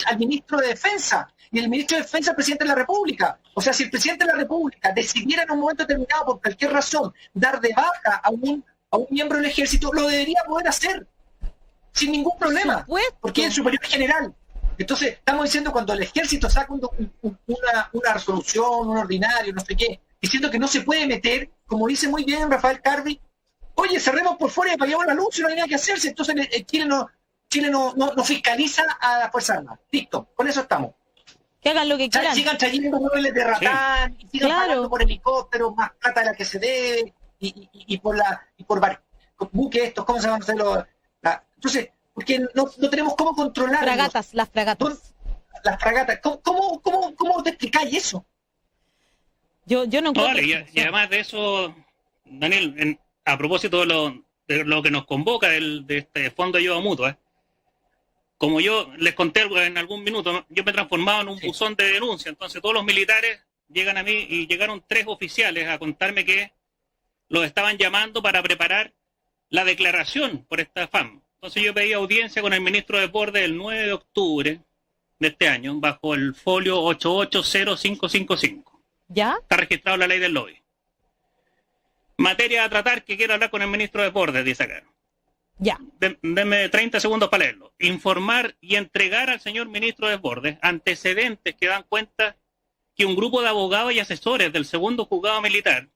Speaker 2: al ministro de Defensa. Y el ministro de Defensa es el presidente de la República. O sea, si el presidente de la República decidiera en un momento determinado, por cualquier razón, dar de baja a un miembro del Ejército, lo debería poder hacer sin ningún problema. Porque es el superior general. Entonces, estamos diciendo cuando el Ejército saca una resolución, un ordinario, no sé qué, diciendo que no se puede meter, como dice muy bien Rafael Harvey, oye, cerremos por fuera y apaguemos la luz y no hay nada que hacerse. Entonces, Chile Chile no fiscaliza a las Fuerzas Armadas. Listo, con eso estamos.
Speaker 1: Que hagan lo que quieran.
Speaker 2: Sigan trayendo muebles de ratán, y sigan pagando por helicópteros más plata de la que se debe, y por buques estos, ¿cómo se llaman? Entonces, porque no tenemos cómo controlar.
Speaker 1: Las fragatas.
Speaker 2: Las fragatas. ¿Cómo te explicáis eso?
Speaker 1: Yo no encuentro.
Speaker 4: Vale, y además de eso, Daniel, a propósito de lo que nos convoca de este fondo de ayuda mutua, como yo les conté en algún minuto, yo me he transformado en un buzón de denuncia, entonces todos los militares llegan a mí y llegaron 3 oficiales a contarme que los estaban llamando para preparar la declaración por esta FAM. Entonces yo pedí audiencia con el ministro de Deportes el 9 de octubre de este año, bajo el folio 880555.
Speaker 1: ¿Ya?
Speaker 4: Está registrado en la ley del lobby. Materia a tratar que quiero hablar con el ministro de Deportes, dice acá.
Speaker 1: Ya.
Speaker 4: Denme 30 segundos para leerlo. Informar y entregar al señor ministro de Deportes antecedentes que dan cuenta que un grupo de abogados y asesores del segundo juzgado militar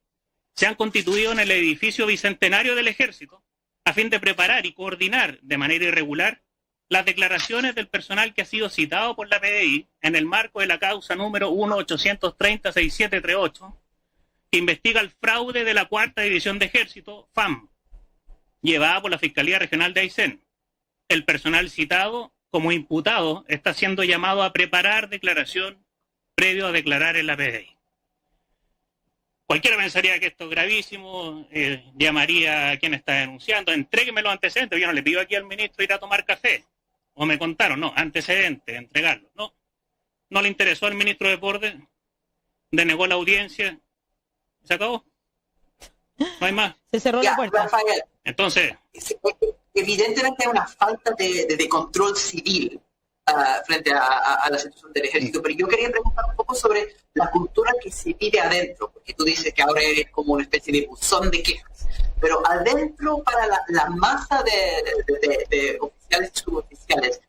Speaker 4: se han constituido en el edificio bicentenario del Ejército a fin de preparar y coordinar de manera irregular las declaraciones del personal que ha sido citado por la PDI en el marco de la causa número 1-830-6738, que investiga el fraude de la 4ª División de Ejército, FAM, llevada por la Fiscalía Regional de Aysén. El personal citado como imputado está siendo llamado a preparar declaración previo a declarar en la PDI. Cualquiera pensaría que esto es gravísimo, llamaría a quien está denunciando, entrégueme los antecedentes. Yo no le pido aquí al ministro ir a tomar café, o me contaron, no, antecedentes, entregarlos. No le interesó al ministro de Deportes, denegó la audiencia, se acabó. No hay más.
Speaker 1: Se cerró la puerta.
Speaker 3: Rafael,
Speaker 4: entonces,
Speaker 3: evidentemente hay una falta de control civil frente a la situación del ejército, pero yo quería preguntar un poco sobre la cultura que se vive adentro, porque tú dices que ahora eres como una especie de buzón de quejas, pero adentro para la masa de oficiales y suboficiales,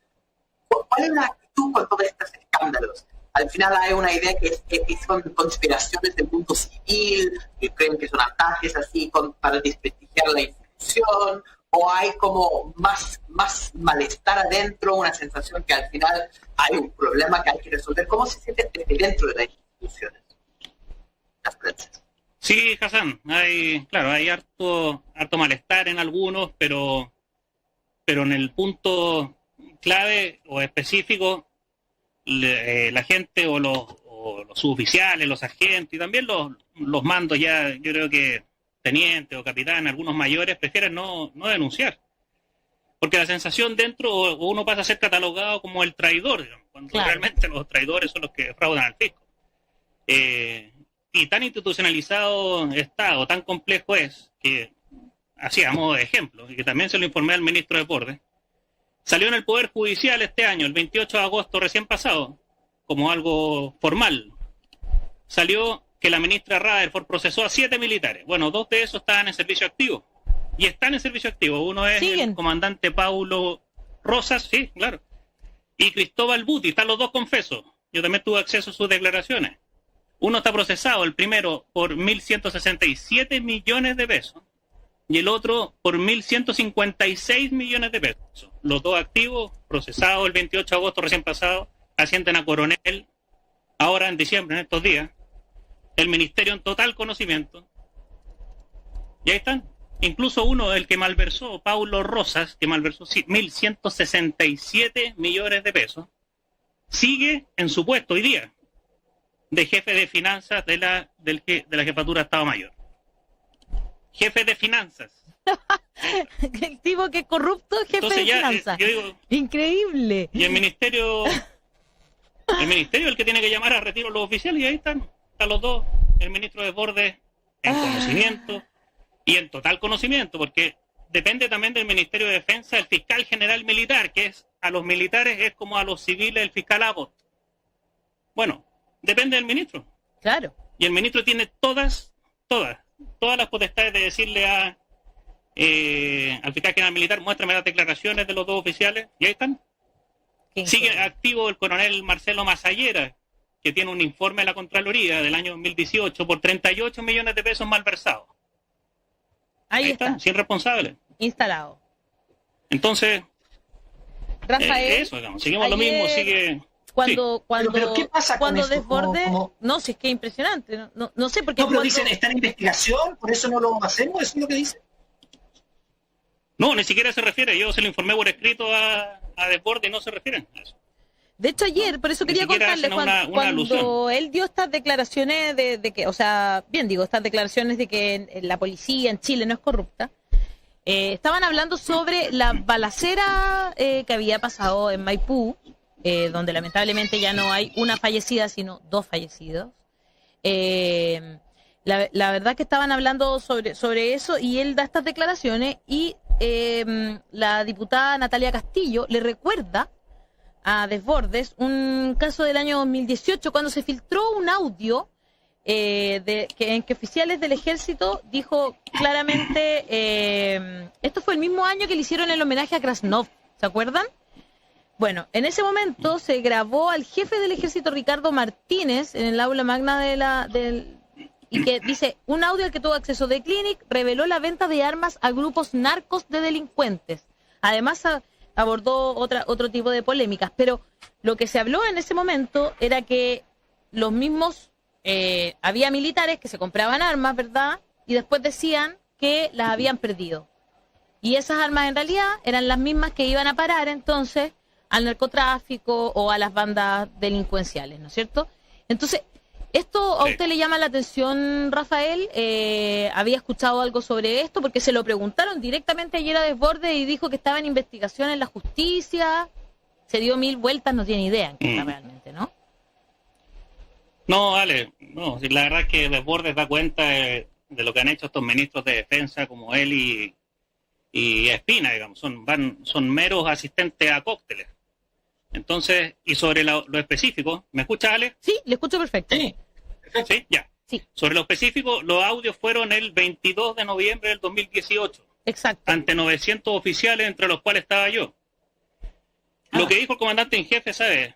Speaker 3: ¿cuál es la actitud con todos estos escándalos? Al final hay una idea que son conspiraciones del mundo civil, que creen que son ataques así para desprestigiar la institución, o hay como más malestar adentro, una sensación que al final hay un problema que hay que resolver. ¿Cómo se siente dentro de las instituciones? Las prensas.
Speaker 4: Sí, Hassan, hay harto malestar en algunos, pero en el punto clave o específico, la gente o los suboficiales, los agentes y también los mandos ya, yo creo que teniente o capitán, algunos mayores prefieren no denunciar. Porque la sensación dentro, o uno pasa a ser catalogado como el traidor, digamos, cuando realmente los traidores son los que fraudan al fisco. Y tan institucionalizado está, o tan complejo es, que, así a modo de ejemplo, y que también se lo informé al ministro de Deportes, salió en el Poder Judicial este año, el 28 de agosto recién pasado, como algo formal, salió que la ministra Rutherford procesó a 7 militares. Bueno, 2 de esos estaban en servicio activo. Y están en servicio activo. Uno es el comandante Paulo Rosas, sí, claro. Y Cristóbal Buti, están los 2 confesos. Yo también tuve acceso a sus declaraciones. Uno está procesado, el primero, por 1.167 millones de pesos. Y el otro por 1.156 millones de pesos. Los 2 activos, procesados el 28 de agosto recién pasado, ascienden a coronel, ahora en diciembre, en estos días. El ministerio en total conocimiento. Y ahí están. Incluso uno, el que malversó, Paulo Rosas, que malversó 1.167 millones de pesos, sigue en su puesto hoy día de jefe de finanzas de la jefatura de Estado Mayor. Jefe de finanzas.
Speaker 1: El tipo que es corrupto, jefe. Entonces, de finanzas. Yo digo, increíble.
Speaker 4: Y el ministerio es el que tiene que llamar a retiro a los oficiales, y ahí están los 2, el ministro de Deportes en conocimiento y en total conocimiento, porque depende también del Ministerio de Defensa, el fiscal general militar, que es a los militares es como a los civiles el fiscal Abbott. Bueno, depende del ministro.
Speaker 1: Claro.
Speaker 4: Y el ministro tiene todas las potestades de decirle al fiscal general militar, muéstrame las declaraciones de los 2 oficiales, y ahí están. Sigue activo el coronel Marcelo Masallera, que tiene un informe de la Contraloría del año 2018 por 38 millones de pesos malversados.
Speaker 1: Ahí está.
Speaker 4: Sin responsable.
Speaker 1: Instalado.
Speaker 4: Entonces,
Speaker 1: Rafael,
Speaker 4: eso, digamos, seguimos lo
Speaker 1: ayer,
Speaker 4: mismo, sigue...
Speaker 1: Cuando
Speaker 2: Pero ¿qué pasa con
Speaker 1: cuando
Speaker 2: eso?
Speaker 1: Desbordes,
Speaker 2: ¿Cómo?
Speaker 1: no, si es que es impresionante, no sé, porque
Speaker 2: No, pero
Speaker 1: cuando-
Speaker 2: dicen, está en investigación, por eso no lo hacemos, eso es lo que dicen.
Speaker 4: No, ni siquiera se refiere, yo se lo informé por escrito a Desbordes y no se refieren a eso.
Speaker 1: de hecho ayer, por eso
Speaker 4: Ni
Speaker 1: quería
Speaker 4: siquiera
Speaker 1: contarle,
Speaker 4: hacen una
Speaker 1: cuando
Speaker 4: alusión.
Speaker 1: él dio estas declaraciones de que, o sea, bien digo, estas declaraciones de que la policía en Chile no es corrupta, estaban hablando sobre la balacera que había pasado en Maipú, donde lamentablemente ya no hay una fallecida, sino 2 fallecidos. La verdad que estaban hablando sobre eso y él da estas declaraciones y la diputada Natalia Castillo le recuerda a Desbordes un caso del año 2018 cuando se filtró un audio en que oficiales del ejército dijo claramente, esto fue el mismo año que le hicieron el homenaje a Krasnov, ¿se acuerdan? Bueno, en ese momento se grabó al jefe del ejército Ricardo Martínez en el aula magna y que dice, un audio al que tuvo acceso de Clinic reveló la venta de armas a grupos narcos de delincuentes. Además abordó otro tipo de polémicas, pero lo que se habló en ese momento era que los mismos, había militares que se compraban armas, ¿verdad? Y después decían que las habían perdido. Y esas armas en realidad eran las mismas que iban a parar entonces al narcotráfico o a las bandas delincuenciales, ¿no es cierto? Entonces, ¿esto a usted le llama la atención, Rafael? ¿Había escuchado algo sobre esto? Porque se lo preguntaron directamente ayer a Desbordes y dijo que estaba en investigación en la justicia. Se dio 1000 vueltas, no tiene idea en qué está realmente, ¿no?
Speaker 4: No, Ale, no, la verdad es que Desbordes da cuenta de lo que han hecho estos ministros de defensa como él y Espina, digamos, son meros asistentes a cócteles. Entonces, y sobre lo específico, ¿me escucha, Ale?
Speaker 1: Sí, le escucho perfecto.
Speaker 2: Sí,
Speaker 4: Sí, ya.
Speaker 1: Sí.
Speaker 4: Sobre lo específico, los audios fueron el 22 de noviembre del 2018,
Speaker 1: Exacto.
Speaker 4: ante 900 oficiales, entre los cuales estaba yo. Lo que dijo el comandante en jefe, ¿sabes?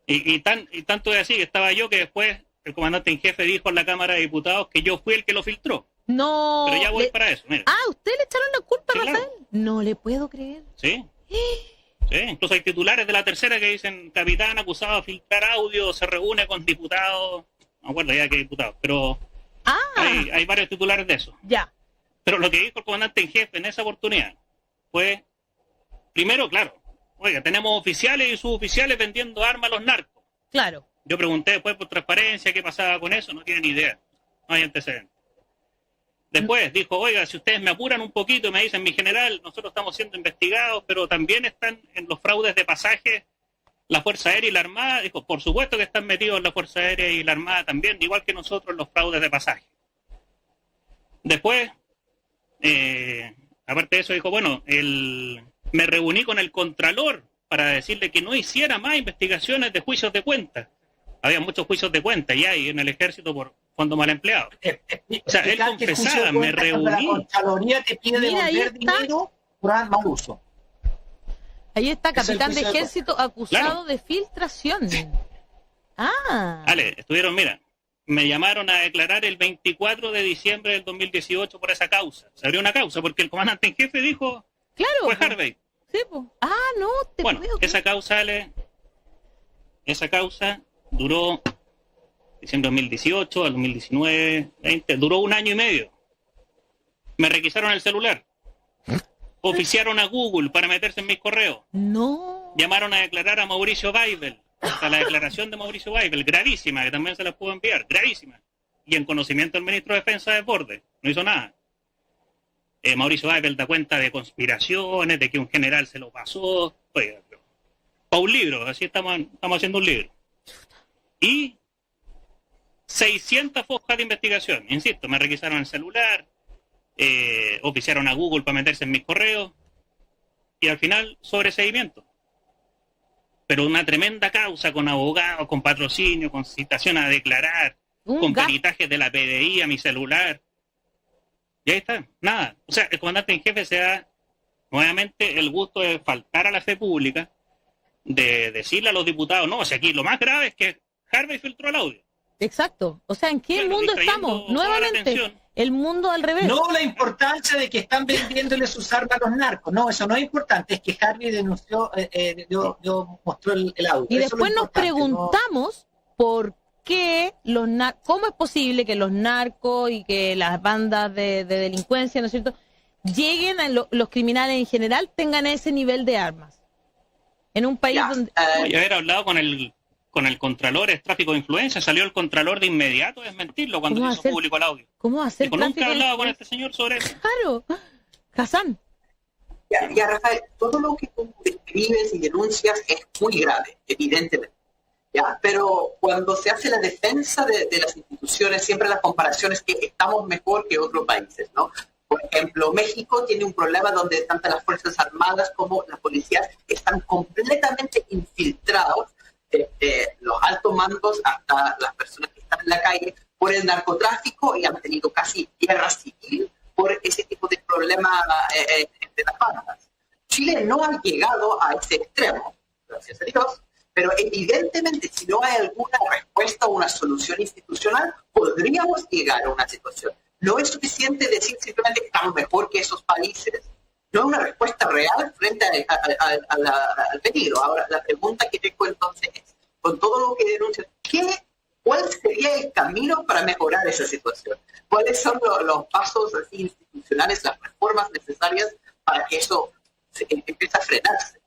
Speaker 4: Y tanto es así, que estaba yo, que después el comandante en jefe dijo en la Cámara de Diputados que yo fui el que lo filtró.
Speaker 1: No.
Speaker 4: Pero ya voy para eso, mira.
Speaker 1: Ah, ¿usted le echaron la culpa,
Speaker 4: Sí,
Speaker 1: Rafael?
Speaker 4: claro.
Speaker 1: No le puedo creer.
Speaker 4: Sí. Sí, incluso hay titulares de la tercera que dicen capitán acusado de filtrar audio, se reúne con diputados, no me acuerdo ya qué diputados, pero hay varios titulares de eso.
Speaker 1: Ya.
Speaker 4: Pero lo que dijo el comandante en jefe en esa oportunidad fue, primero, claro, oiga, tenemos oficiales y suboficiales vendiendo armas a los narcos.
Speaker 1: Claro.
Speaker 4: Yo pregunté después por transparencia qué pasaba con eso, no tienen ni idea, no hay antecedentes. Después dijo, oiga, si ustedes me apuran un poquito y me dicen, mi general, nosotros estamos siendo investigados, pero también están en los fraudes de pasaje la Fuerza Aérea y la Armada. Dijo, por supuesto que están metidos en la Fuerza Aérea y la Armada también, igual que nosotros en los fraudes de pasaje. Después, aparte de eso, dijo, bueno, me reuní con el Contralor para decirle que no hiciera más investigaciones de juicios de cuenta. Había muchos juicios de cuenta y hay en el ejército por fondo mal empleado. O sea, él confesaba, me reuní.
Speaker 2: La Contraloría te pide
Speaker 1: Mira, ahí
Speaker 2: devolver
Speaker 1: está.
Speaker 2: dinero por mal uso.
Speaker 1: Ahí está,
Speaker 2: Es el
Speaker 1: capitán de
Speaker 2: juicio de
Speaker 1: ejército acusado
Speaker 4: Claro.
Speaker 1: de filtración. Ah.
Speaker 4: Ale, estuvieron, mira, me llamaron a declarar el 24 de diciembre del 2018 por esa causa. Se abrió una causa porque el comandante en jefe dijo,
Speaker 1: Claro.
Speaker 4: fue
Speaker 1: po.
Speaker 4: Harvey.
Speaker 1: Sí, po. Ah, no, te
Speaker 4: Bueno,
Speaker 1: puedo creer.
Speaker 4: esa causa, Ale, esa causa duró diciembre de 2018 al 2019, 20, duró 1 año y medio. Me requisaron el celular. Oficiaron a Google para meterse en mis correos.
Speaker 1: No.
Speaker 4: Llamaron a declarar a Mauricio Weibel. Hasta la declaración de Mauricio Weibel, gravísima, que también se las puedo enviar, gravísima. Y en conocimiento del ministro de Defensa de Desbordes, no hizo nada. Mauricio Weibel da cuenta de conspiraciones, de que un general se lo pasó. Oiga, para un libro, así estamos haciendo un libro. Y 600 hojas de investigación. Insisto, me requisaron el celular, oficiaron a Google para meterse en mis correos, y al final sobreseguimiento. Pero una tremenda causa con abogados, con patrocinio, con citación a declarar, con peritajes de la PDI a mi celular. Y ahí está, nada. O sea, el comandante en jefe se da nuevamente el gusto de faltar a la fe pública, de decirle a los diputados, no, o sea, aquí lo más grave es que Harvey filtró el audio.
Speaker 1: Exacto. O sea, ¿en qué
Speaker 4: Claro,
Speaker 1: mundo
Speaker 4: distrayendo
Speaker 1: estamos?
Speaker 4: toda la
Speaker 1: Nuevamente,
Speaker 4: atención.
Speaker 1: el mundo al revés.
Speaker 2: No la importancia de que están vendiéndole sus armas a los narcos. No, eso no es importante. Es que Harvey denunció, mostró el audio.
Speaker 1: Y
Speaker 2: Eso
Speaker 1: después
Speaker 2: es lo
Speaker 1: nos
Speaker 2: importante,
Speaker 1: preguntamos por qué cómo es posible que los narcos y que las bandas de delincuencia, ¿no es cierto?, lleguen a los criminales en general tengan ese nivel de armas. En un país donde...
Speaker 4: Y haber hablado con el Contralor, es tráfico de influencia, salió el Contralor de inmediato a desmentirlo cuando se hizo público el audio.
Speaker 1: ¿Cómo hacer
Speaker 4: Dijo, nunca he hablado con este señor sobre eso.
Speaker 1: Claro, Hassan.
Speaker 3: Ya, Rafael, todo lo que tú describes y denuncias es muy grave, evidentemente. ¿Ya? Pero cuando se hace la defensa de las instituciones, siempre la comparación es que estamos mejor que otros países, ¿no? Por ejemplo, México tiene un problema donde tanto las Fuerzas Armadas como las policías están completamente infiltrados, los altos mandos hasta las personas que están en la calle, por el narcotráfico, y han tenido casi guerra civil por ese tipo de problema entre las bandas. Chile no ha llegado a ese extremo, gracias a Dios, pero evidentemente si no hay alguna respuesta o una solución institucional, podríamos llegar a una situación. No es suficiente decir simplemente que estamos mejor que esos países. No es una respuesta real frente al peligro. Ahora, la pregunta que tengo entonces es, con todo lo que denuncias, ¿cuál sería el camino para mejorar esa situación? ¿Cuáles son los pasos así, institucionales, las reformas necesarias para que eso empiece a frenarse?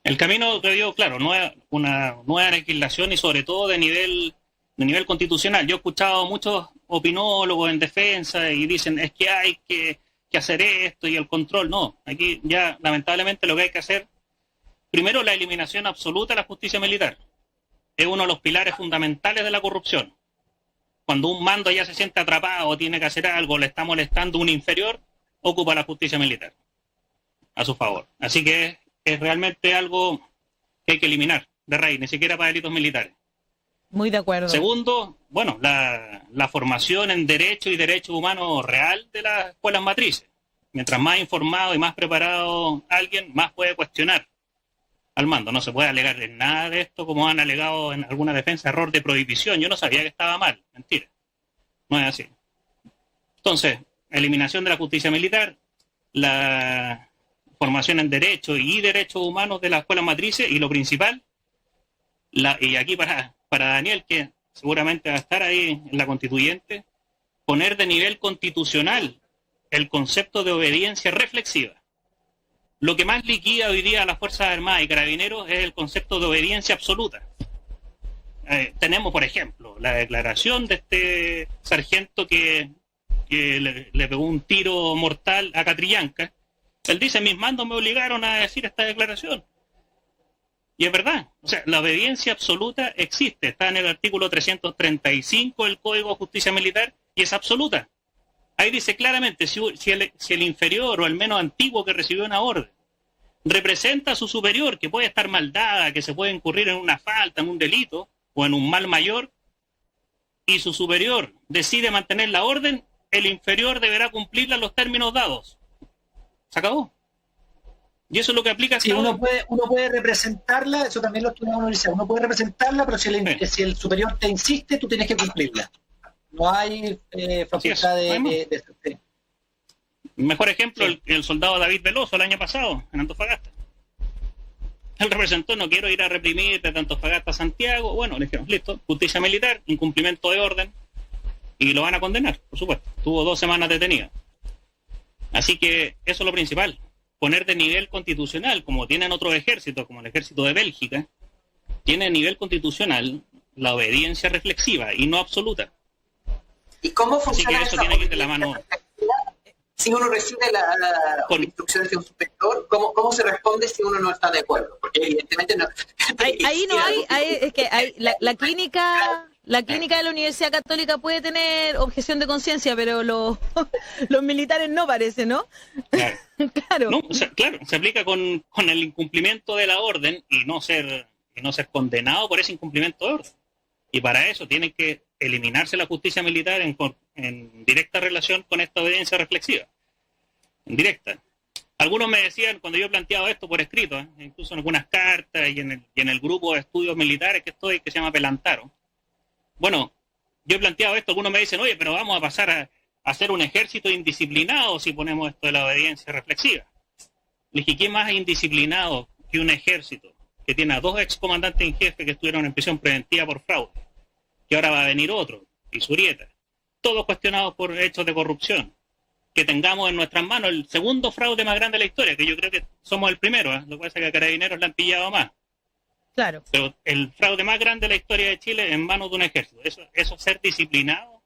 Speaker 4: El camino, te digo, claro, no es una nueva legislación y sobre todo de nivel constitucional. Yo he escuchado muchos opinólogos en defensa y dicen es que hay que hacer esto y el control. No, aquí ya lamentablemente lo que hay que hacer, primero la eliminación absoluta de la justicia militar. Es uno de los pilares fundamentales de la corrupción. Cuando un mando ya se siente atrapado o tiene que hacer algo, le está molestando un inferior, ocupa la justicia militar a su favor. Así que es realmente algo que hay que eliminar de raíz, ni siquiera para delitos militares.
Speaker 1: Muy de acuerdo.
Speaker 4: Segundo, bueno, la formación en derecho y derechos humanos real de las escuelas matrices. Mientras más informado y más preparado alguien, más puede cuestionar al mando. No se puede alegar en nada de esto, como han alegado en alguna defensa, error de prohibición. Yo no sabía que estaba mal. Mentira. No es así. Entonces, eliminación de la justicia militar, la formación en derecho y derechos humanos de las escuelas matrices, y lo principal, y aquí para Daniel, que seguramente va a estar ahí en la constituyente, poner de nivel constitucional el concepto de obediencia reflexiva. Lo que más liquida hoy día a las Fuerzas Armadas y Carabineros es el concepto de obediencia absoluta. Tenemos, por ejemplo, la declaración de este sargento que le pegó un tiro mortal a Catrillanca. Él dice, mis mandos me obligaron a decir esta declaración. Y es verdad, o sea, la obediencia absoluta existe, está en el artículo 335 del Código de Justicia Militar y es absoluta. Ahí dice claramente, si el inferior o el menos antiguo que recibió una orden representa a su superior, que puede estar mal dada, que se puede incurrir en una falta, en un delito o en un mal mayor, y su superior decide mantener la orden, el inferior deberá cumplirla en los términos dados. Se acabó. Y eso es lo que aplica.
Speaker 2: Sí, uno puede representarla, eso también lo estudiamos en la universidad, uno puede representarla, pero si el superior te insiste, tú tienes que cumplirla. No hay facultad de...
Speaker 4: Mejor ejemplo, el soldado David Veloso el año pasado, en Antofagasta. Él representó, no quiero ir a reprimir desde Antofagasta a Santiago. Bueno, le dijeron, listo, justicia militar, incumplimiento de orden, y lo van a condenar, por supuesto. Tuvo 2 semanas detenido. Así que eso es lo principal. Poner de nivel constitucional, como tienen otros ejércitos, como el ejército de Bélgica, tiene a nivel constitucional la obediencia reflexiva y no absoluta.
Speaker 3: ¿Y cómo funciona
Speaker 4: eso? Tiene que ir de la mano.
Speaker 3: Si uno recibe la instrucciones de un superior, ¿cómo se responde si uno no está de acuerdo? Porque evidentemente no.
Speaker 1: Ahí no es que la clínica de la Universidad Católica puede tener objeción de conciencia, pero los militares no, parece, ¿no?
Speaker 4: Claro.
Speaker 1: Claro.
Speaker 4: No, claro, se aplica con el incumplimiento de la orden y no ser condenado por ese incumplimiento de orden. Y para eso tiene que eliminarse la justicia militar en directa relación con esta obediencia reflexiva. En directa. Algunos me decían, cuando yo he planteado esto por escrito, incluso en algunas cartas y en el grupo de estudios militares que se llama Pelantaro, bueno, yo he planteado esto, algunos me dicen, oye, pero vamos a pasar a hacer un ejército indisciplinado si ponemos esto de la obediencia reflexiva. Le dije, ¿qué más indisciplinado que un ejército que tiene a 2 excomandantes en jefe que estuvieron en prisión preventiva por fraude? Que ahora va a venir otro, Izurieta, todos cuestionados por hechos de corrupción. Que tengamos en nuestras manos el segundo fraude más grande de la historia, que yo creo que somos el primero, ¿eh? Lo que pasa es que a Carabineros le han pillado más.
Speaker 1: Claro.
Speaker 4: Pero el fraude más grande de la historia de Chile en manos de un ejército. Eso es ser disciplinado,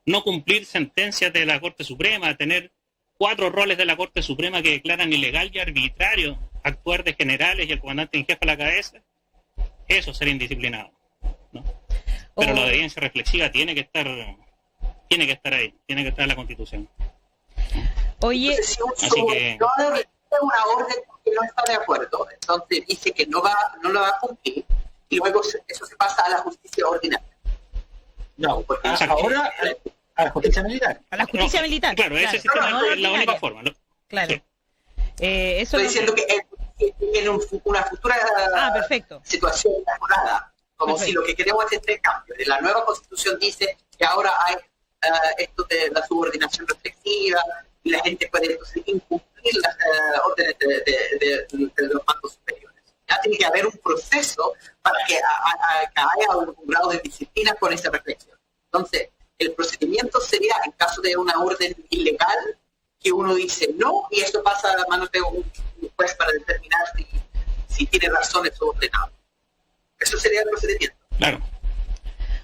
Speaker 4: no cumplir sentencias de la Corte Suprema, tener 4 roles de la Corte Suprema que declaran ilegal y arbitrario actuar de generales y el comandante en jefe a la cabeza. Eso es ser indisciplinado, ¿no? Pero la obediencia reflexiva tiene que estar ahí, tiene que estar en la Constitución.
Speaker 1: Oye,
Speaker 3: entonces, si un subordinado recibe una orden que no está de acuerdo, entonces dice que no lo va a cumplir y luego eso se pasa a la justicia ordinaria.
Speaker 2: No, porque ahora a la justicia militar.
Speaker 1: A la justicia militar.
Speaker 4: Claro, ese sistema es la única forma.
Speaker 1: Claro.
Speaker 4: Sí.
Speaker 1: Eso
Speaker 3: estoy diciendo que en una futura situación mejorada, como perfecto. Si lo que queremos es este cambio. La nueva Constitución dice que ahora hay esto de la subordinación reflexiva y la gente puede entonces incumplir las órdenes de los mandos superiores. Ya tiene que haber un proceso para que haya un grado de disciplina con esa reflexión. Entonces, el procedimiento sería, en caso de una orden ilegal, que uno dice no, y eso pasa a manos de un juez para determinar si tiene razón el subordinado. Eso sería el procedimiento.
Speaker 4: Claro.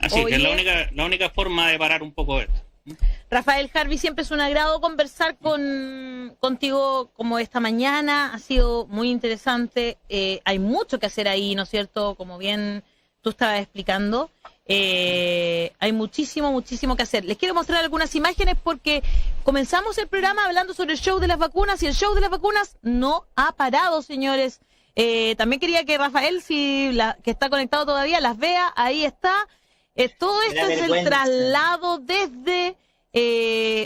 Speaker 4: Así que es la única forma de parar un poco esto.
Speaker 1: Rafael Harvey, siempre es un agrado conversar contigo como esta mañana. Ha sido muy interesante. Hay mucho que hacer ahí, ¿no es cierto? Como bien tú estabas explicando. Hay muchísimo que hacer. Les quiero mostrar algunas imágenes porque comenzamos el programa hablando sobre el show de las vacunas y el show de las vacunas no ha parado, señores. También quería que Rafael, que está conectado todavía, las vea. Ahí está. Todo esto es el traslado desde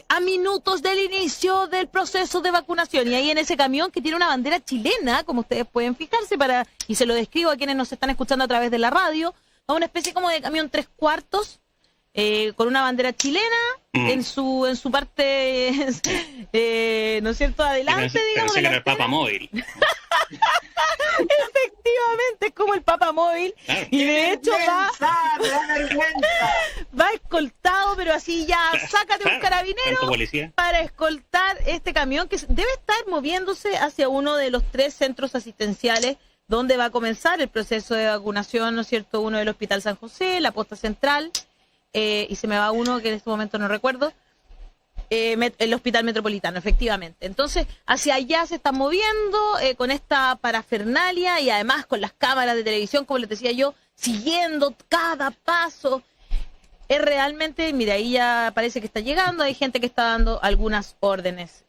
Speaker 1: a minutos del inicio del proceso de vacunación. Y ahí en ese camión que tiene una bandera chilena, como ustedes pueden fijarse, y se lo describo a quienes nos están escuchando a través de la radio, a una especie como de camión 3/4, con una bandera chilena en su parte, ¿no es cierto?, adelante, digamos.
Speaker 4: Pensé que era el Papa Móvil.
Speaker 1: Efectivamente, es como el Papa Móvil. Claro. Y de hecho va escoltado, pero así ya, sácate un carabinero para escoltar este camión que debe estar moviéndose hacia uno de los 3 centros asistenciales donde va a comenzar el proceso de vacunación, ¿no es cierto? Uno del Hospital San José, la Posta Central, y se me va uno que en este momento no recuerdo, el Hospital Metropolitano, efectivamente. Entonces, hacia allá se están moviendo con esta parafernalia y además con las cámaras de televisión, como les decía yo, siguiendo cada paso. Es realmente, mira, ahí ya parece que está llegando, hay gente que está dando algunas órdenes.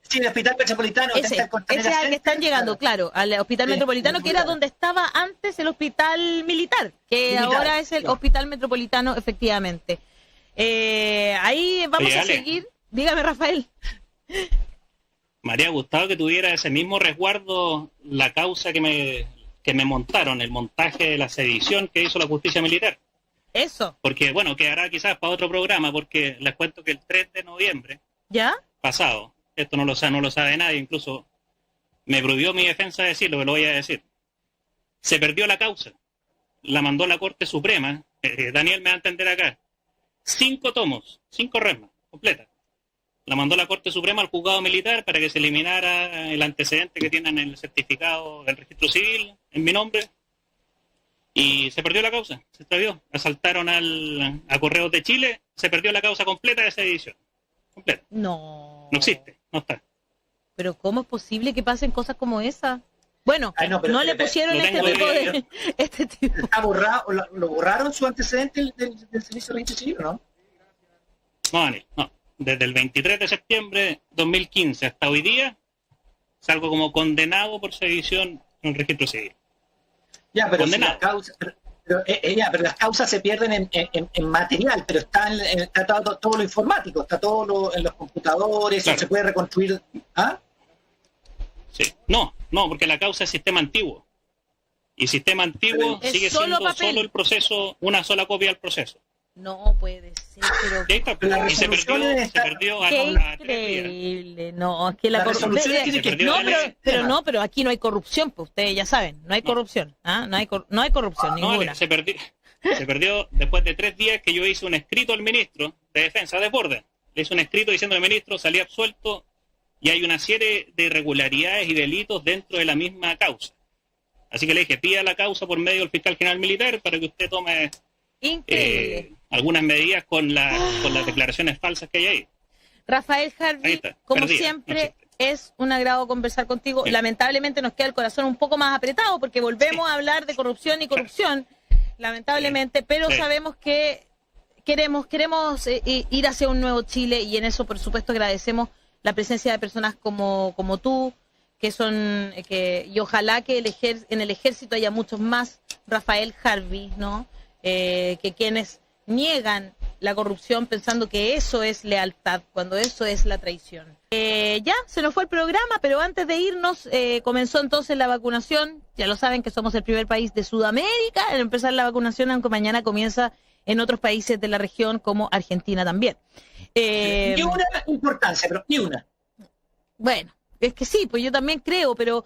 Speaker 2: Sí, el Hospital Metropolitano.
Speaker 1: Ese es al que están llegando, claro, al Hospital Metropolitano, que era donde estaba antes el Hospital Militar, que ahora es el Hospital Metropolitano, efectivamente. Ahí vamos a seguir. Dígame, Rafael.
Speaker 4: Me habría gustado que tuviera ese mismo resguardo la causa que me montaron, el montaje de la sedición que hizo la justicia militar.
Speaker 1: Eso.
Speaker 4: Porque, bueno, quedará quizás para otro programa, porque les cuento que el 3 de noviembre pasado, esto no lo sabe nadie, incluso me prohibió mi defensa decirlo, pero lo voy a decir. Se perdió la causa. La mandó la Corte Suprema. Daniel me va a entender acá. 5 tomos, 5 resmas, completa. La mandó la Corte Suprema al juzgado militar para que se eliminara el antecedente que tienen en el certificado del registro civil, en mi nombre. Y se perdió la causa, se extravió. Asaltaron a Correos de Chile, se perdió la causa completa de esa edición. Completa.
Speaker 1: No.
Speaker 4: No existe, no está.
Speaker 1: Pero ¿cómo es posible que pasen cosas como esa? Bueno, no le pusieron este tipo.
Speaker 2: ¿Está borrado? ¿Lo borraron su antecedente del servicio de registro civil, no?
Speaker 4: No, Daniel, no. Desde el 23 de septiembre de 2015 hasta hoy día, salgo como condenado por sedición en el registro civil.
Speaker 2: Ya, pero si las causas, pero las causas se pierden en material, pero está todo lo informático, está todo en los computadores, claro. Se puede reconstruir. ¿Ah?
Speaker 4: Sí. No, porque la causa es sistema antiguo. Y sistema antiguo
Speaker 1: Es
Speaker 4: sigue
Speaker 1: solo
Speaker 4: siendo
Speaker 1: papel.
Speaker 4: solo el proceso, una sola copia del proceso.
Speaker 1: No puede ser, pero
Speaker 4: Y ahí está,
Speaker 2: Pero la
Speaker 4: y se
Speaker 2: resolución
Speaker 4: perdió,
Speaker 2: está-
Speaker 4: se perdió a
Speaker 1: qué
Speaker 4: a 3 días.
Speaker 1: increíble. No, es que
Speaker 2: La resolución tiene que
Speaker 4: perdió
Speaker 1: no,
Speaker 4: el
Speaker 1: pero aquí no hay corrupción, pues ustedes ya saben, no hay corrupción, ¿ah? No hay corrupción
Speaker 4: No,
Speaker 1: ninguna.
Speaker 4: se perdió después de 3 días que yo hice un escrito al ministro de Defensa de Borden. Le hice un escrito diciendo al ministro, salí absuelto y hay una serie de irregularidades y delitos dentro de la misma causa. Así que le dije, pida la causa por medio del fiscal general militar para que usted tome
Speaker 1: Increíble.
Speaker 4: algunas medidas con las declaraciones falsas que hay ahí.
Speaker 1: Rafael
Speaker 4: Ahí
Speaker 1: Harvey,
Speaker 4: está,
Speaker 1: como
Speaker 4: perdida,
Speaker 1: siempre,
Speaker 4: no existe.
Speaker 1: es un agrado conversar contigo.
Speaker 4: Sí.
Speaker 1: Lamentablemente nos queda el corazón un poco más apretado porque volvemos a hablar de corrupción y corrupción, lamentablemente, pero
Speaker 4: Sí.
Speaker 1: sabemos que queremos ir hacia un nuevo Chile y en eso, por supuesto, agradecemos la presencia de personas como tú, y ojalá que en el ejército haya muchos más Rafael Harvey, ¿no? Que quienes niegan la corrupción pensando que eso es lealtad, cuando eso es la traición. Ya, se nos fue el programa, pero antes de irnos, comenzó entonces la vacunación. Ya lo saben que somos el primer país de Sudamérica en empezar la vacunación, aunque mañana comienza en otros países de la región como Argentina también.
Speaker 2: Ni una importancia, pero ni una.
Speaker 1: Bueno, es que sí, pues yo también creo, pero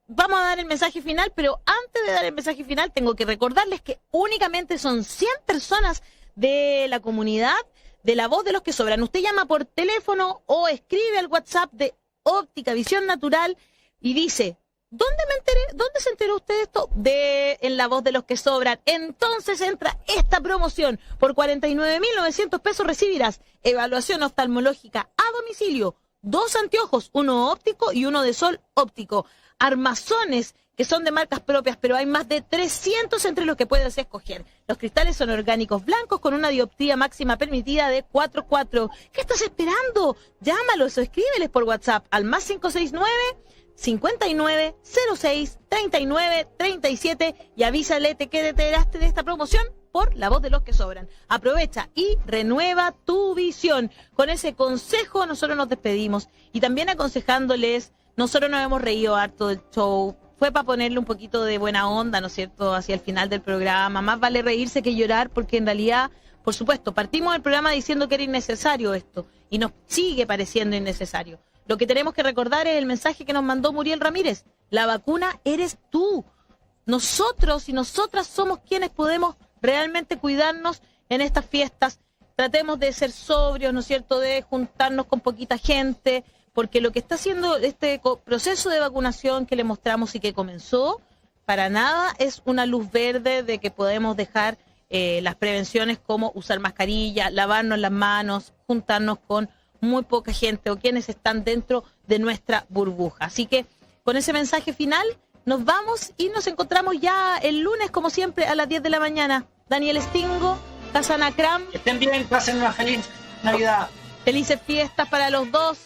Speaker 1: vamos a dar el mensaje final, pero antes de dar el mensaje final tengo que recordarles que únicamente son 100 personas de la comunidad de La Voz de los que Sobran. Usted llama por teléfono o escribe al WhatsApp de Óptica Visión Natural y dice, ¿dónde me enteré? ¿Dónde se enteró usted de esto? En La Voz de los que Sobran. Entonces entra esta promoción. Por 49.900 pesos recibirás evaluación oftalmológica a domicilio, 2 anteojos, uno óptico y uno de sol óptico, armazones que son de marcas propias, pero hay más de 300 entre los que puedes escoger. Los cristales son orgánicos blancos con una dioptría máxima permitida de 4.4. ¿Qué estás esperando? Llámalos o escríbeles por WhatsApp al más 569 59 06 39 37 y avísale que te enteraste de esta promoción por La Voz de los que Sobran. Aprovecha y renueva tu visión. Con ese consejo nosotros nos despedimos y también aconsejándoles, nosotros nos hemos reído harto del show. Fue para ponerle un poquito de buena onda, ¿no es cierto?, hacia el final del programa. Más vale reírse que llorar porque en realidad, por supuesto, partimos del programa diciendo que era innecesario esto y nos sigue pareciendo innecesario. Lo que tenemos que recordar es el mensaje que nos mandó Muriel Ramírez. La vacuna eres tú. Nosotros y nosotras somos quienes podemos realmente cuidarnos en estas fiestas. Tratemos de ser sobrios, ¿no es cierto?, de juntarnos con poquita gente, porque lo que está haciendo este proceso de vacunación que le mostramos y que comenzó, para nada es una luz verde de que podemos dejar las prevenciones como usar mascarilla, lavarnos las manos, juntarnos con muy poca gente o quienes están dentro de nuestra burbuja. Así que con ese mensaje final nos vamos y nos encontramos ya el lunes, como siempre, a las 10 de la mañana. Daniel Stingo, Hassan Akram.
Speaker 2: Que estén bien, pasen una feliz Navidad.
Speaker 1: Felices fiestas para los dos.